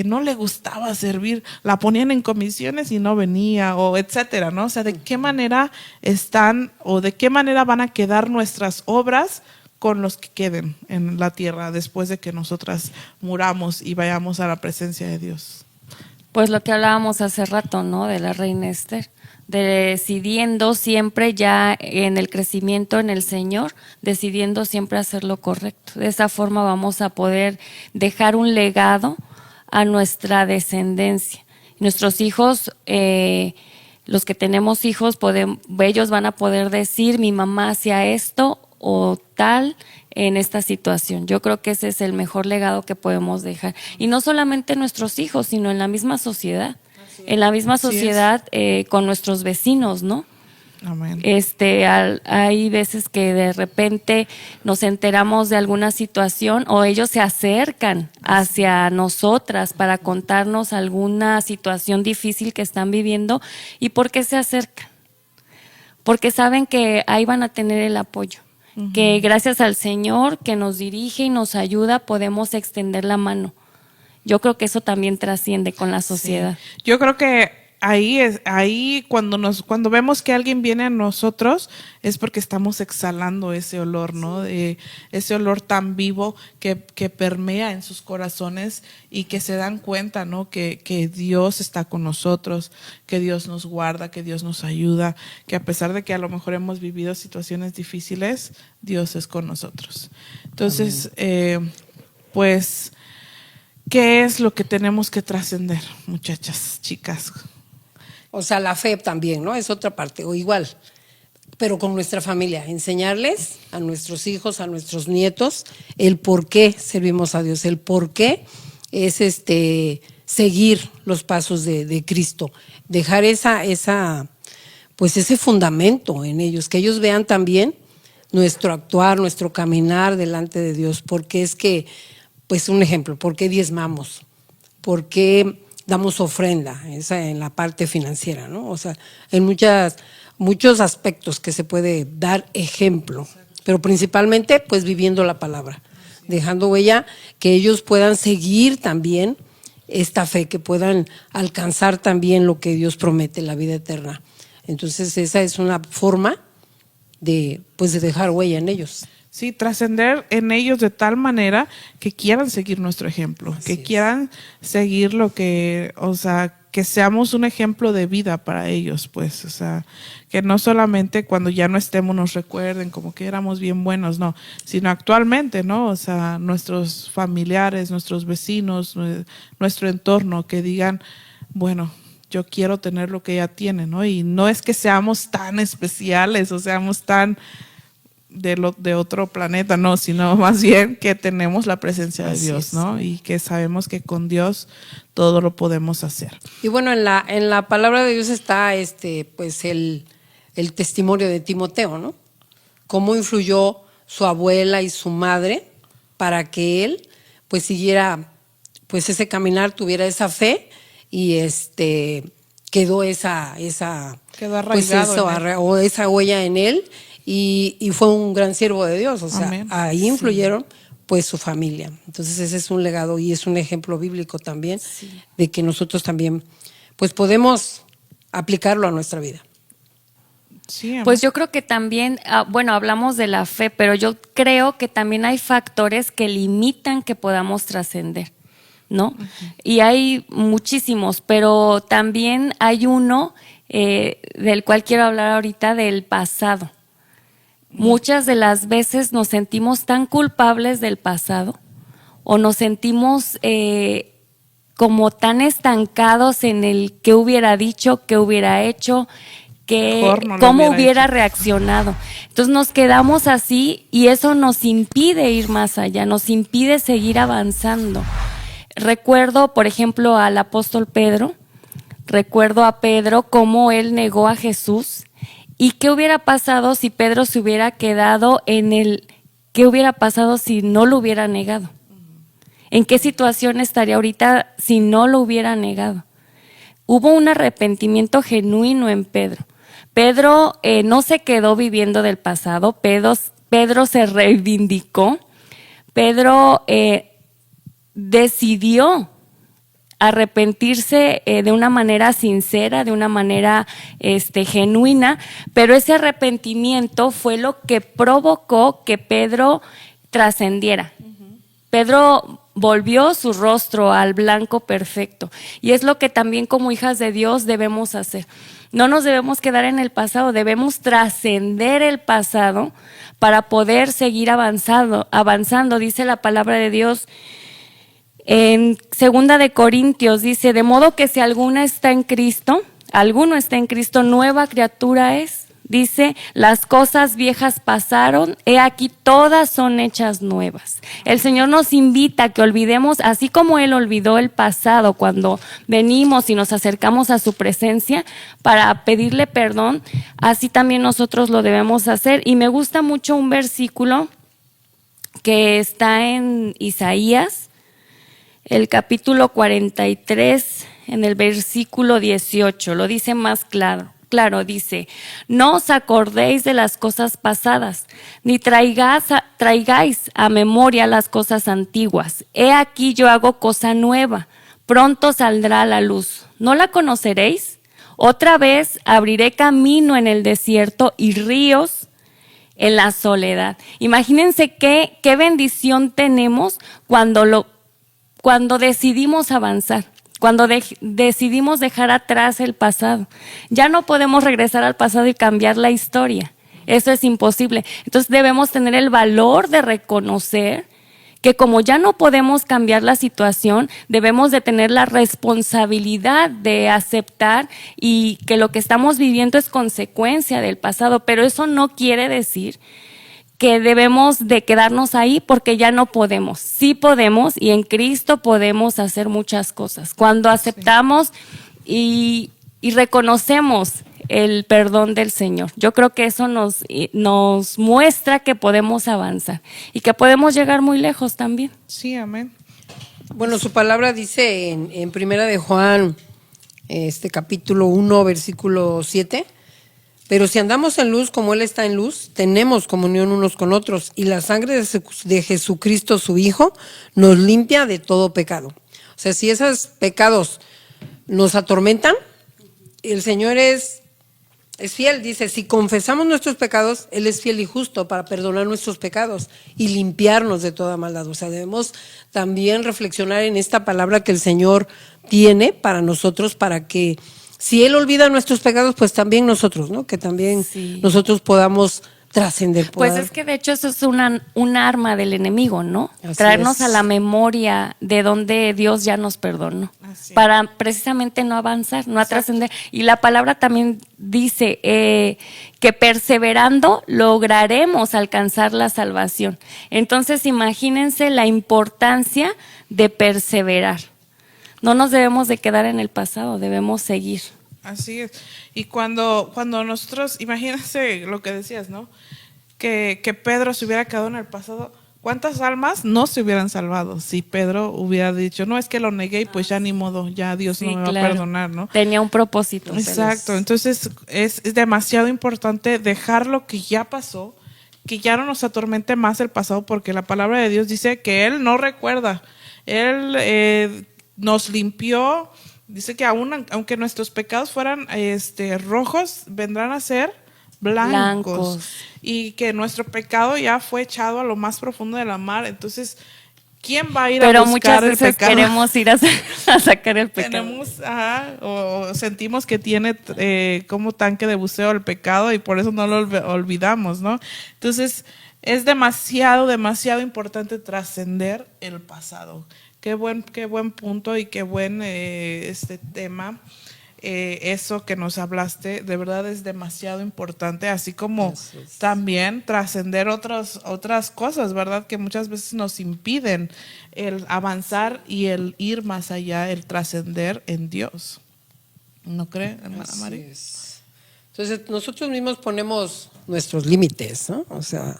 no le gustaba servir, la ponían en comisiones y no venía, o etcétera, ¿no? O sea, ¿de qué manera están o de qué manera van a quedar nuestras obras con los que queden en la tierra después de que nosotras muramos y vayamos a la presencia de Dios? Pues lo que hablábamos hace rato, ¿no? De la reina Esther, decidiendo siempre ya en el crecimiento en el Señor, decidiendo siempre hacer lo correcto. De esa forma vamos a poder dejar un legado a nuestra descendencia. Nuestros hijos, los que tenemos hijos, ellos van a poder decir, mi mamá hacía esto o tal en esta situación. Yo creo que ese es el mejor legado que podemos dejar. Y no solamente nuestros hijos, sino en la misma sociedad. En la misma sociedad con nuestros vecinos, ¿no? Amén. Hay veces que de repente nos enteramos de alguna situación o ellos se acercan hacia nosotras para contarnos alguna situación difícil que están viviendo. ¿Y por qué se acercan? Porque saben que ahí van a tener el apoyo. Que gracias al Señor que nos dirige y nos ayuda podemos extender la mano. Yo creo que eso también trasciende con la sociedad. Sí. Yo creo que ahí cuando vemos que alguien viene a nosotros es porque estamos exhalando ese olor, ¿no? Ese olor tan vivo que permea en sus corazones y que se dan cuenta, ¿no? Que Dios está con nosotros, que Dios nos guarda, que Dios nos ayuda, que a pesar de que a lo mejor hemos vivido situaciones difíciles, Dios es con nosotros. Entonces, pues, ¿qué es lo que tenemos que trascender, muchachas, chicas? O sea, la fe también, ¿no? Es otra parte, o igual, pero con nuestra familia, enseñarles a nuestros hijos, a nuestros nietos, el por qué servimos a Dios, el por qué es seguir los pasos de Cristo, dejar pues ese fundamento en ellos, que ellos vean también nuestro actuar, nuestro caminar delante de Dios, porque es que, pues un ejemplo, ¿por qué diezmamos? ¿Por qué damos ofrenda? Esa en la parte financiera, ¿no? O sea, en muchos aspectos que se puede dar ejemplo, pero principalmente pues viviendo la palabra, dejando huella, que ellos puedan seguir también esta fe, que puedan alcanzar también lo que Dios promete, la vida eterna. Entonces esa es una forma de dejar huella en ellos. Sí, trascender en ellos de tal manera que quieran seguir nuestro ejemplo, que quieran seguir que seamos un ejemplo de vida para ellos, pues, o sea, que no solamente cuando ya no estemos nos recuerden como que éramos bien buenos, no, sino actualmente, ¿no? O sea, nuestros familiares, nuestros vecinos, nuestro entorno, que digan, bueno, yo quiero tener lo que ella tiene, ¿no? Y no es que seamos tan especiales o seamos tan de otro planeta, no, sino más bien que tenemos la presencia de Dios, ¿no? Y que sabemos que con Dios todo lo podemos hacer. Y bueno, en la palabra de Dios está pues el testimonio de Timoteo, ¿no? Cómo influyó su abuela y su madre para que él pues siguiera pues ese caminar, tuviera esa fe y quedó quedó arraigado o esa huella en él. Y fue un gran siervo de Dios, o sea, Amén. Ahí influyeron pues su familia. Entonces ese es un legado y es un ejemplo bíblico también de que nosotros también pues podemos aplicarlo a nuestra vida. Sí, pues yo creo que también, hablamos de la fe, pero yo creo que también hay factores que limitan que podamos trascender, ¿no? Y hay muchísimos, pero también hay uno del cual quiero hablar ahorita, del pasado. Muchas de las veces nos sentimos tan culpables del pasado o nos sentimos como tan estancados en el qué hubiera dicho, qué hubiera hecho, cómo hubiera reaccionado. Entonces nos quedamos así y eso nos impide ir más allá, nos impide seguir avanzando. Recuerdo, por ejemplo, al apóstol Pedro, recuerdo a Pedro cómo él negó a Jesús. ¿Y qué hubiera pasado si Pedro se hubiera quedado qué hubiera pasado si no lo hubiera negado? ¿En qué situación estaría ahorita si no lo hubiera negado? Hubo un arrepentimiento genuino en Pedro. Pedro no se quedó viviendo del pasado, Pedro se reivindicó, Pedro decidió arrepentirse de una manera sincera, de una manera genuina, pero ese arrepentimiento fue lo que provocó que Pedro trascendiera. Pedro volvió su rostro al blanco perfecto, y es lo que también como hijas de Dios debemos hacer. No nos debemos quedar en el pasado, debemos trascender el pasado para poder seguir avanzando. Dice la palabra de Dios en 2 Corintios, dice, de modo que si alguno está en Cristo, nueva criatura es. Dice, las cosas viejas pasaron, he aquí todas son hechas nuevas. El Señor nos invita a que olvidemos, así como Él olvidó el pasado cuando venimos y nos acercamos a su presencia para pedirle perdón, así también nosotros lo debemos hacer. Y me gusta mucho un versículo que está en Isaías, el capítulo 43, en el versículo 18, lo dice más claro, dice, no os acordéis de las cosas pasadas, ni traigáis a memoria las cosas antiguas. He aquí yo hago cosa nueva, pronto saldrá a la luz. ¿No la conoceréis? Otra vez abriré camino en el desierto y ríos en la soledad. Imagínense qué bendición tenemos cuando decidimos avanzar, cuando decidimos dejar atrás el pasado. Ya no podemos regresar al pasado y cambiar la historia. Eso es imposible. Entonces debemos tener el valor de reconocer que como ya no podemos cambiar la situación, debemos de tener la responsabilidad de aceptar y que lo que estamos viviendo es consecuencia del pasado. Pero eso no quiere decir que debemos de quedarnos ahí porque ya no podemos. Sí podemos, y en Cristo podemos hacer muchas cosas. Cuando aceptamos y reconocemos el perdón del Señor, yo creo que eso nos muestra que podemos avanzar y que podemos llegar muy lejos también. Sí, amén. Bueno, su palabra dice en Primera de Juan, capítulo 1, versículo 7, pero si andamos en luz como Él está en luz, tenemos comunión unos con otros, y la sangre de Jesucristo, su Hijo, nos limpia de todo pecado. O sea, si esos pecados nos atormentan, el Señor es fiel. Dice, si confesamos nuestros pecados, Él es fiel y justo para perdonar nuestros pecados y limpiarnos de toda maldad. O sea, debemos también reflexionar en esta palabra que el Señor tiene para nosotros, para que si Él olvida nuestros pecados, pues también nosotros, ¿no? Que también nosotros podamos trascender. Pues es que de hecho eso es un arma del enemigo, ¿no? Así traernos es. a la memoria de donde Dios ya nos perdonó, para precisamente no avanzar, no trascender. Y la palabra también dice que perseverando lograremos alcanzar la salvación. Entonces imagínense la importancia de perseverar. No nos debemos de quedar en el pasado, debemos seguir. Así es. Y cuando nosotros, imagínense lo que decías, ¿no? Que Pedro se hubiera quedado en el pasado, ¿cuántas almas no se hubieran salvado si Pedro hubiera dicho, no, es que lo negué y pues ya ni modo, ya Dios no me va a perdonar, ¿no? Tenía un propósito. Exacto. Entonces es demasiado importante dejar lo que ya pasó, que ya no nos atormente más el pasado, porque la palabra de Dios dice que Él no recuerda. Él nos limpió. Dice que aunque nuestros pecados fueran rojos, vendrán a ser blancos. Y que nuestro pecado ya fue echado a lo más profundo de la mar. Entonces, ¿quién va a ir a buscar el pecado? Pero muchas veces queremos ir a sacar el pecado. O sentimos que tiene como tanque de buceo el pecado y por eso no lo olvidamos, ¿no? Entonces, es demasiado importante trascender el pasado. Qué buen punto y qué buen tema. Eso que nos hablaste, de verdad es demasiado importante, así como también trascender otras cosas, ¿verdad? Que muchas veces nos impiden el avanzar y el ir más allá, el trascender en Dios. ¿No cree, hermana María? Entonces, nosotros mismos ponemos nuestros límites, ¿no? O sea,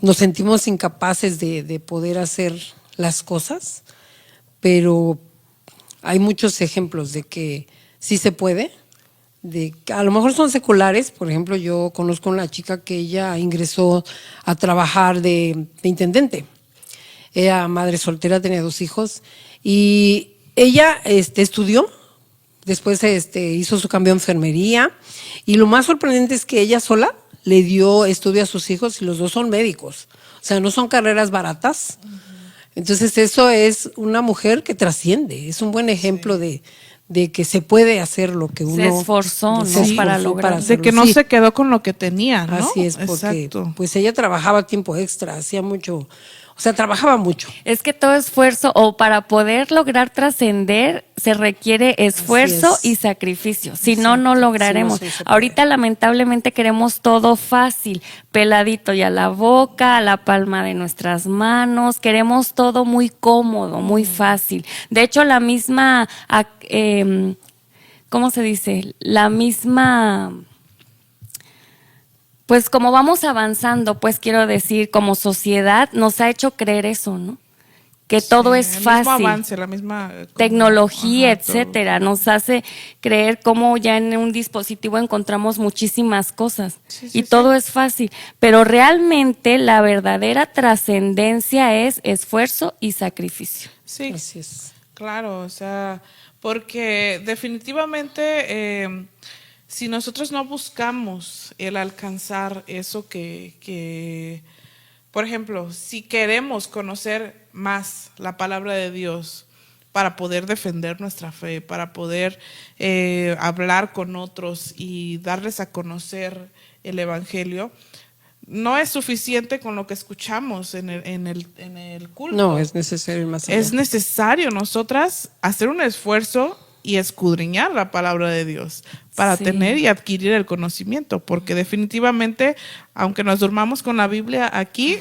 nos sentimos incapaces de poder hacer las cosas, pero hay muchos ejemplos de que sí se puede, de que a lo mejor son seculares. Por ejemplo, yo conozco a una chica que ella ingresó a trabajar de intendente. Era madre soltera, tenía 2 hijos y ella estudió, después hizo su cambio a enfermería y lo más sorprendente es que ella sola le dio estudio a sus hijos y los 2 son médicos. O sea, no son carreras baratas. Entonces eso es una mujer que trasciende, es un buen ejemplo de que se puede hacer lo que uno se esforzó, ¿no? se esforzó para lograr. De que no se quedó con lo que tenía, ¿no? Así es, porque Exacto. pues ella trabajaba tiempo extra, hacía mucho, o sea, trabajaba mucho. Es que todo esfuerzo, o para poder lograr trascender, se requiere esfuerzo Así es. y sacrificio. Si no, no lograremos. Si no, sí se puede. Ahorita, lamentablemente, queremos todo fácil, peladito y a la boca, a la palma de nuestras manos. Queremos todo muy cómodo, muy fácil. De hecho, la misma, ¿cómo se dice? La misma... Pues como vamos avanzando, pues quiero decir, como sociedad, nos ha hecho creer eso, ¿no? Que todo es el fácil. mismo avance, la misma Tecnología, ajá, etcétera, nos hace creer cómo ya en un dispositivo encontramos muchísimas cosas y todo es fácil, pero realmente la verdadera trascendencia es esfuerzo y sacrificio. Sí, Así es. claro, o sea, porque definitivamente si nosotros no buscamos el alcanzar eso que, por ejemplo, si queremos conocer más la palabra de Dios para poder defender nuestra fe, para poder hablar con otros y darles a conocer el Evangelio, no es suficiente con lo que escuchamos en el culto. No, es necesario ir más allá. Es necesario nosotras hacer un esfuerzo y escudriñar la palabra de Dios para Sí. tener y adquirir el conocimiento, porque definitivamente, aunque nos durmamos con la Biblia aquí,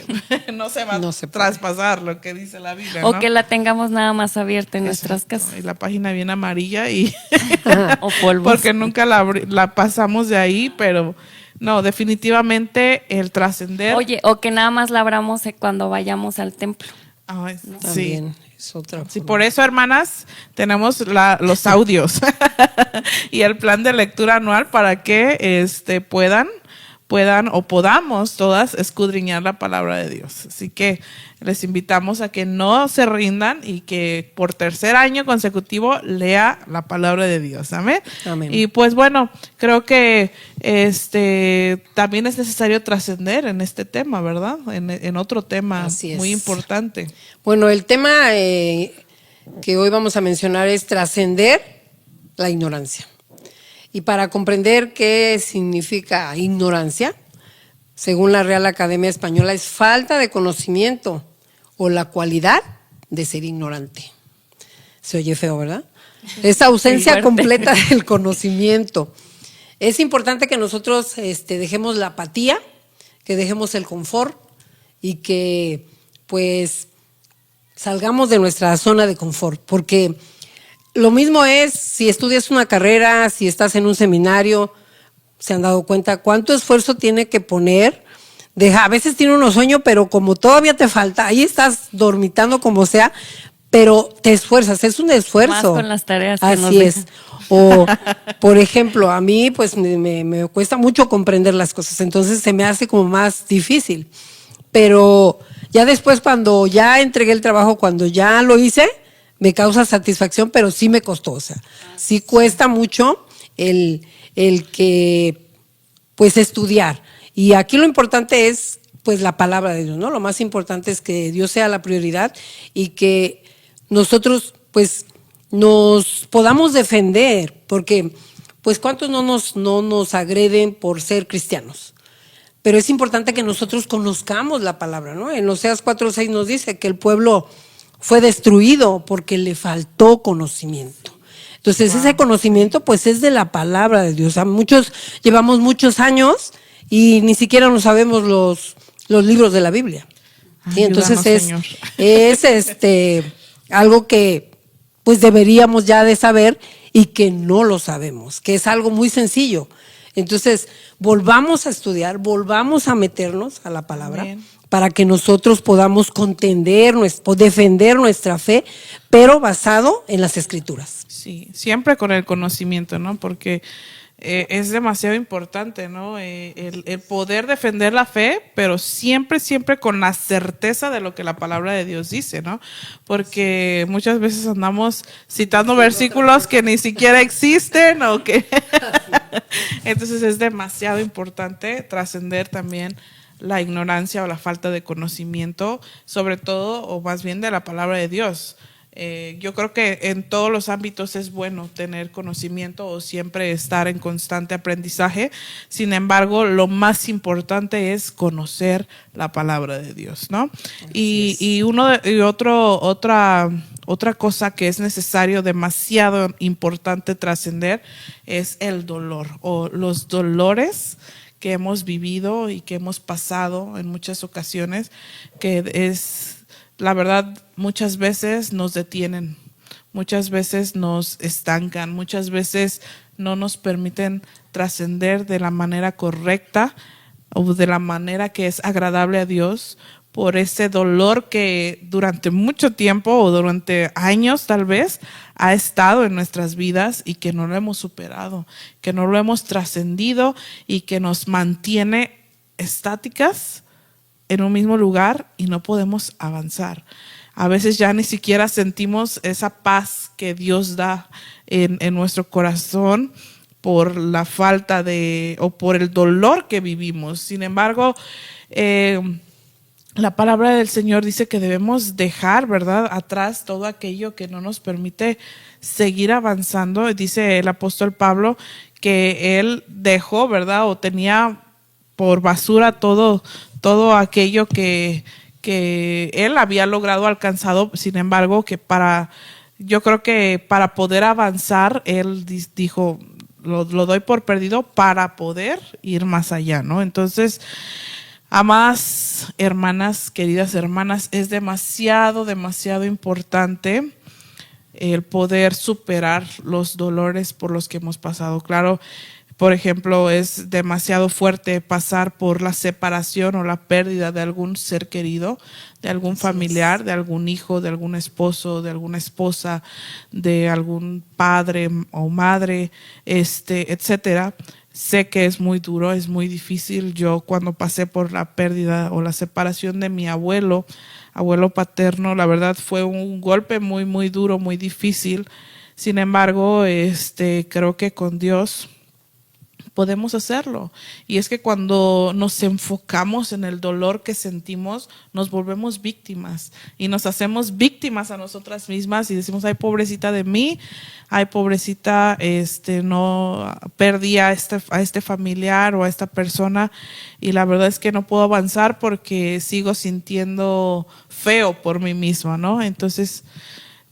no se va No a se puede. traspasar lo que dice la Biblia, O ¿no? que la tengamos nada más abierta en nuestras Exacto, casas. y la página bien amarilla y O polvos. porque nunca la pasamos de ahí, pero no, definitivamente el trascender. Oye, o que nada más la abramos cuando vayamos al templo. Ay, sí. También es otra Sí, forma. por eso, hermanas, tenemos los audios y el plan de lectura anual para que puedan o podamos todas escudriñar la palabra de Dios. Así que les invitamos a que no se rindan y que por 3er año consecutivo lea la palabra de Dios. Amén. Amén. Y pues bueno, creo que también es necesario trascender en este tema, ¿verdad? En otro tema Así es. muy importante. Bueno, el tema que hoy vamos a mencionar es trascender la ignorancia. Y para comprender qué significa ignorancia, según la Real Academia Española, es falta de conocimiento o la cualidad de ser ignorante. Se oye feo, ¿verdad? Es ausencia fuerte. completa del conocimiento. Es importante que nosotros dejemos la apatía, que dejemos el confort y que pues salgamos de nuestra zona de confort, porque lo mismo es si estudias una carrera, si estás en un seminario, se han dado cuenta cuánto esfuerzo tiene que poner. A veces tiene uno sueño, pero como todavía te falta, ahí estás dormitando como sea, pero te esfuerzas, es un esfuerzo. Más con las tareas que Así nos es. dejan. O, por ejemplo, a mí pues me cuesta mucho comprender las cosas, entonces se me hace como más difícil. Pero ya después, cuando ya entregué el trabajo, cuando ya lo hice, me causa satisfacción, pero sí me costó. O sea, sí cuesta mucho el que, pues, estudiar. Y aquí lo importante es, pues, la palabra de Dios, ¿no? Lo más importante es que Dios sea la prioridad y que nosotros, pues, nos podamos defender, porque, pues, ¿cuántos no nos agreden por ser cristianos? Pero es importante que nosotros conozcamos la palabra, ¿no? En Oseas 4:6 nos dice que el pueblo fue destruido porque le faltó conocimiento. Entonces, ese conocimiento, pues, es de la palabra de Dios. O sea, llevamos muchos años y ni siquiera nos sabemos los libros de la Biblia. ¿Sí? Entonces, Ayúdanos, es algo que, pues, deberíamos ya de saber y que no lo sabemos, que es algo muy sencillo. Entonces, volvamos a estudiar, volvamos a meternos a la palabra. Amén. Para que nosotros podamos contender o defender nuestra fe, pero basado en las Escrituras. Sí, siempre con el conocimiento, ¿no? Porque es demasiado importante, ¿no? El poder defender la fe, pero siempre, siempre con la certeza de lo que la palabra de Dios dice, ¿no? Porque muchas veces andamos citando versículos que ni siquiera existen o que... Entonces es demasiado importante trascender también la ignorancia o la falta de conocimiento, sobre todo, o más bien de la palabra de Dios. Yo creo que en todos los ámbitos es bueno tener conocimiento o siempre estar en constante aprendizaje. Sin embargo, lo más importante es conocer la palabra de Dios, ¿no? Otra cosa que es necesario, demasiado importante trascender, es el dolor o los dolores que hemos vivido y que hemos pasado en muchas ocasiones, que es, la verdad, muchas veces nos detienen, muchas veces nos estancan, muchas veces no nos permiten trascender de la manera correcta o de la manera que es agradable a Dios, por ese dolor que durante mucho tiempo o durante años tal vez ha estado en nuestras vidas y que no lo hemos superado, que no lo hemos trascendido y que nos mantiene estáticas en un mismo lugar y no podemos avanzar. A veces ya ni siquiera sentimos esa paz que Dios da en nuestro corazón por la falta o por el dolor que vivimos. Sin embargo, la palabra del Señor dice que debemos dejar, ¿verdad?, atrás todo aquello que no nos permite seguir avanzando. Dice el apóstol Pablo que él dejó, ¿verdad?, o tenía por basura todo aquello que él había logrado alcanzado. Sin embargo, yo creo que para poder avanzar, él dijo, lo doy por perdido para poder ir más allá, ¿no? Entonces, amadas hermanas, queridas hermanas, es demasiado, demasiado importante el poder superar los dolores por los que hemos pasado. Claro, por ejemplo, es demasiado fuerte pasar por la separación o la pérdida de algún ser querido, de algún familiar, de algún hijo, de algún esposo, de alguna esposa, de algún padre o madre, etcétera. Sé que es muy duro, es muy difícil. Yo cuando pasé por la pérdida o la separación de mi abuelo paterno, la verdad fue un golpe muy, muy duro, muy difícil. Sin embargo, creo que con Dios podemos hacerlo. Y es que cuando nos enfocamos en el dolor que sentimos, nos volvemos víctimas y nos hacemos víctimas a nosotras mismas y decimos, ay, pobrecita de mí, ay, pobrecita, no perdí a este familiar o a esta persona y la verdad es que no puedo avanzar porque sigo sintiendo feo por mí misma, ¿no? Entonces,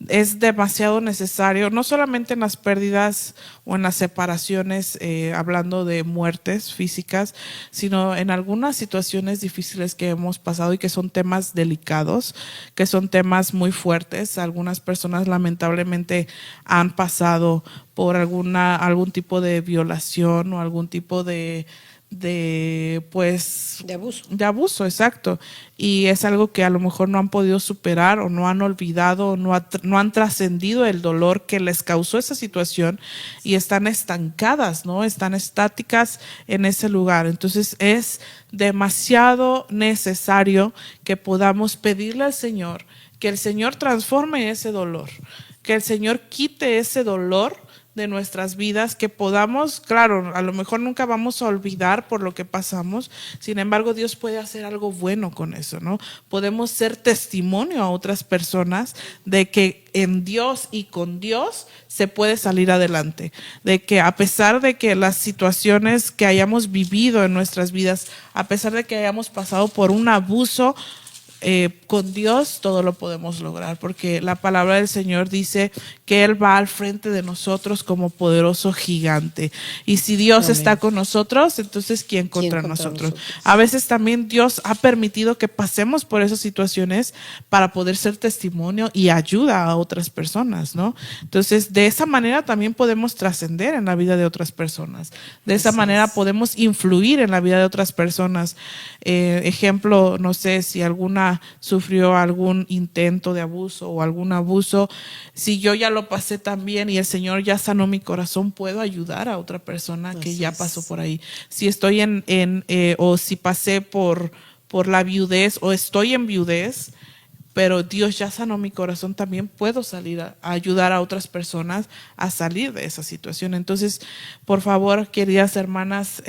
es demasiado necesario, no solamente en las pérdidas o en las separaciones, hablando de muertes físicas, sino en algunas situaciones difíciles que hemos pasado y que son temas delicados, que son temas muy fuertes. Algunas personas lamentablemente han pasado por algún tipo de violación o algún tipo de abuso, exacto, y es algo que a lo mejor no han podido superar o no han olvidado o no han trascendido el dolor que les causó esa situación y están estancadas, ¿no? Están estáticas en ese lugar. Entonces es demasiado necesario que podamos pedirle al Señor que el Señor transforme ese dolor, que el Señor quite ese dolor de nuestras vidas, que podamos, claro, a lo mejor nunca vamos a olvidar por lo que pasamos, sin embargo Dios puede hacer algo bueno con eso, ¿no? Podemos ser testimonio a otras personas de que en Dios y con Dios se puede salir adelante, de que a pesar de que las situaciones que hayamos vivido en nuestras vidas, a pesar de que hayamos pasado por un abuso, con Dios todo lo podemos lograr, porque la palabra del Señor dice que Él va al frente de nosotros como poderoso gigante. Y si Dios Amén. está con nosotros, entonces ¿quién contra nosotros? A veces también Dios ha permitido que pasemos por esas situaciones para poder ser testimonio y ayuda a otras personas, ¿no? Entonces, de esa manera también podemos trascender en la vida de otras personas. De esa manera podemos influir en la vida de otras personas. Ejemplo, no sé si alguna sufrió algún intento de abuso o algún abuso, si yo ya lo pasé también y el Señor ya sanó mi corazón, puedo ayudar a otra persona que ya pasó por ahí. Si estoy o si pasé por la viudez o estoy en viudez, pero Dios ya sanó mi corazón, también puedo salir a ayudar a otras personas a salir de esa situación. Entonces, por favor, queridas hermanas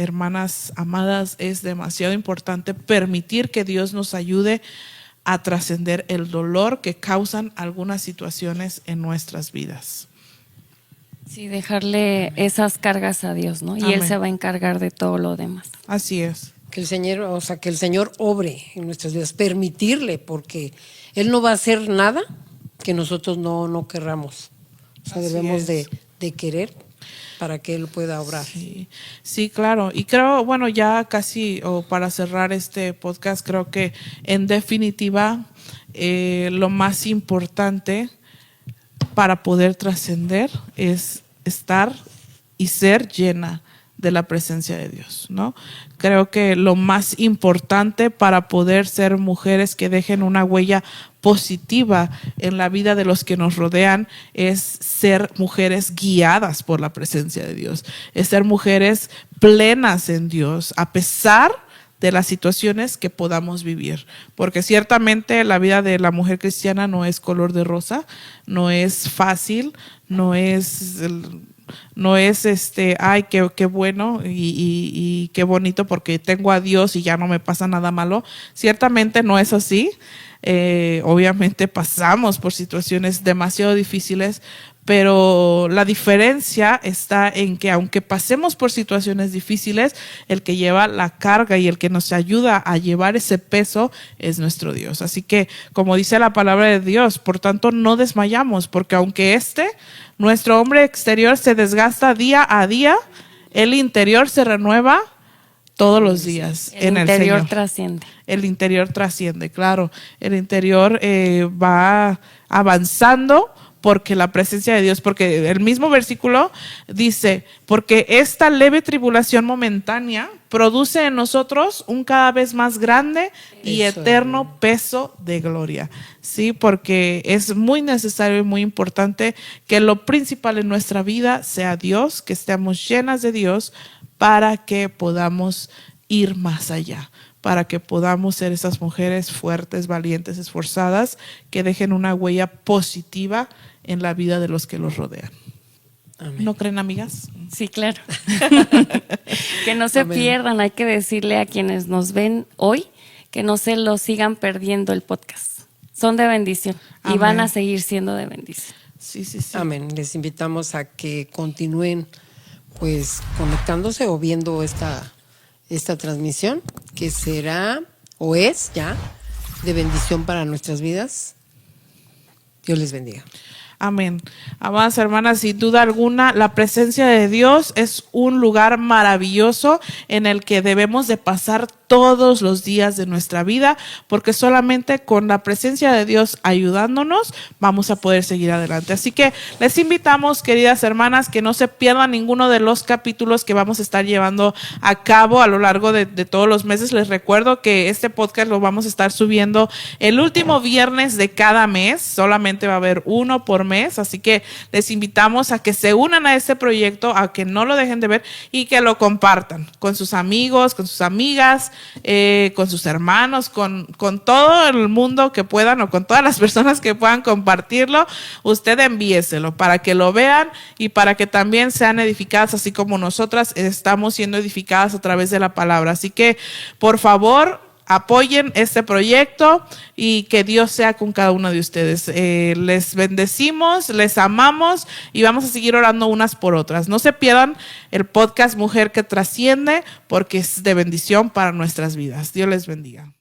amadas, es demasiado importante permitir que Dios nos ayude a trascender el dolor que causan algunas situaciones en nuestras vidas. Sí, dejarle esas cargas a Dios, ¿no? Y Amén. Él se va a encargar de todo lo demás. Así es. Que el Señor obre en nuestras vidas, permitirle, porque Él no va a hacer nada que nosotros no querramos. O sea, debemos de querer para que Él pueda obrar. Sí, claro. Y creo, bueno, ya casi, o para cerrar este podcast, creo que en definitiva lo más importante para poder trascender es estar y ser llena de la presencia de Dios, ¿no? Creo que lo más importante para poder ser mujeres que dejen una huella positiva en la vida de los que nos rodean es ser mujeres guiadas por la presencia de Dios, es ser mujeres plenas en Dios, a pesar de las situaciones que podamos vivir, porque ciertamente la vida de la mujer cristiana no es color de rosa, no es fácil, no es ay, qué bueno y qué bonito porque tengo a Dios y ya no me pasa nada malo. Ciertamente no es así. Obviamente pasamos por situaciones demasiado difíciles, pero la diferencia está en que aunque pasemos por situaciones difíciles, el que lleva la carga y el que nos ayuda a llevar ese peso es nuestro Dios. Así que, como dice la palabra de Dios, por tanto no desmayamos, porque aunque nuestro hombre exterior se desgasta día a día, el interior se renueva todos los días. El interior trasciende. El interior trasciende, claro. El interior va avanzando porque la presencia de Dios, porque el mismo versículo dice, porque esta leve tribulación momentánea produce en nosotros un cada vez más grande y eterno peso de gloria. Sí, porque es muy necesario y muy importante que lo principal en nuestra vida sea Dios, que estemos llenas de Dios para que podamos ir más allá, para que podamos ser esas mujeres fuertes, valientes, esforzadas, que dejen una huella positiva en la vida de los que los rodean. Amén. ¿No creen, amigas? Sí, claro. Que no se Amén. Pierdan, hay que decirle a quienes nos ven hoy que no se lo sigan perdiendo el podcast. Son de bendición. Amén. Y van a seguir siendo de bendición. Sí. Amén. Les invitamos a que continúen pues conectándose o viendo esta transmisión que será o es ya de bendición para nuestras vidas. Dios les bendiga. Amén. Amadas hermanas, sin duda alguna, la presencia de Dios es un lugar maravilloso en el que debemos de pasar todos los días de nuestra vida, porque solamente con la presencia de Dios ayudándonos vamos a poder seguir adelante. Así que les invitamos, queridas hermanas, que no se pierdan ninguno de los capítulos que vamos a estar llevando a cabo a lo largo de todos los meses. Les recuerdo que este podcast lo vamos a estar subiendo el último viernes de cada mes, solamente va a haber uno por mes, así que les invitamos a que se unan a este proyecto, a que no lo dejen de ver y que lo compartan con sus amigos, con sus amigas, con sus hermanos, con todo el mundo que puedan o con todas las personas que puedan compartirlo. Usted envíeselo para que lo vean y para que también sean edificadas así como nosotras estamos siendo edificadas a través de la palabra. Así que, por favor, apoyen este proyecto y que Dios sea con cada uno de ustedes. Les bendecimos, les amamos y vamos a seguir orando unas por otras. No se pierdan el podcast Mujer que Trasciende, porque es de bendición para nuestras vidas. Dios les bendiga.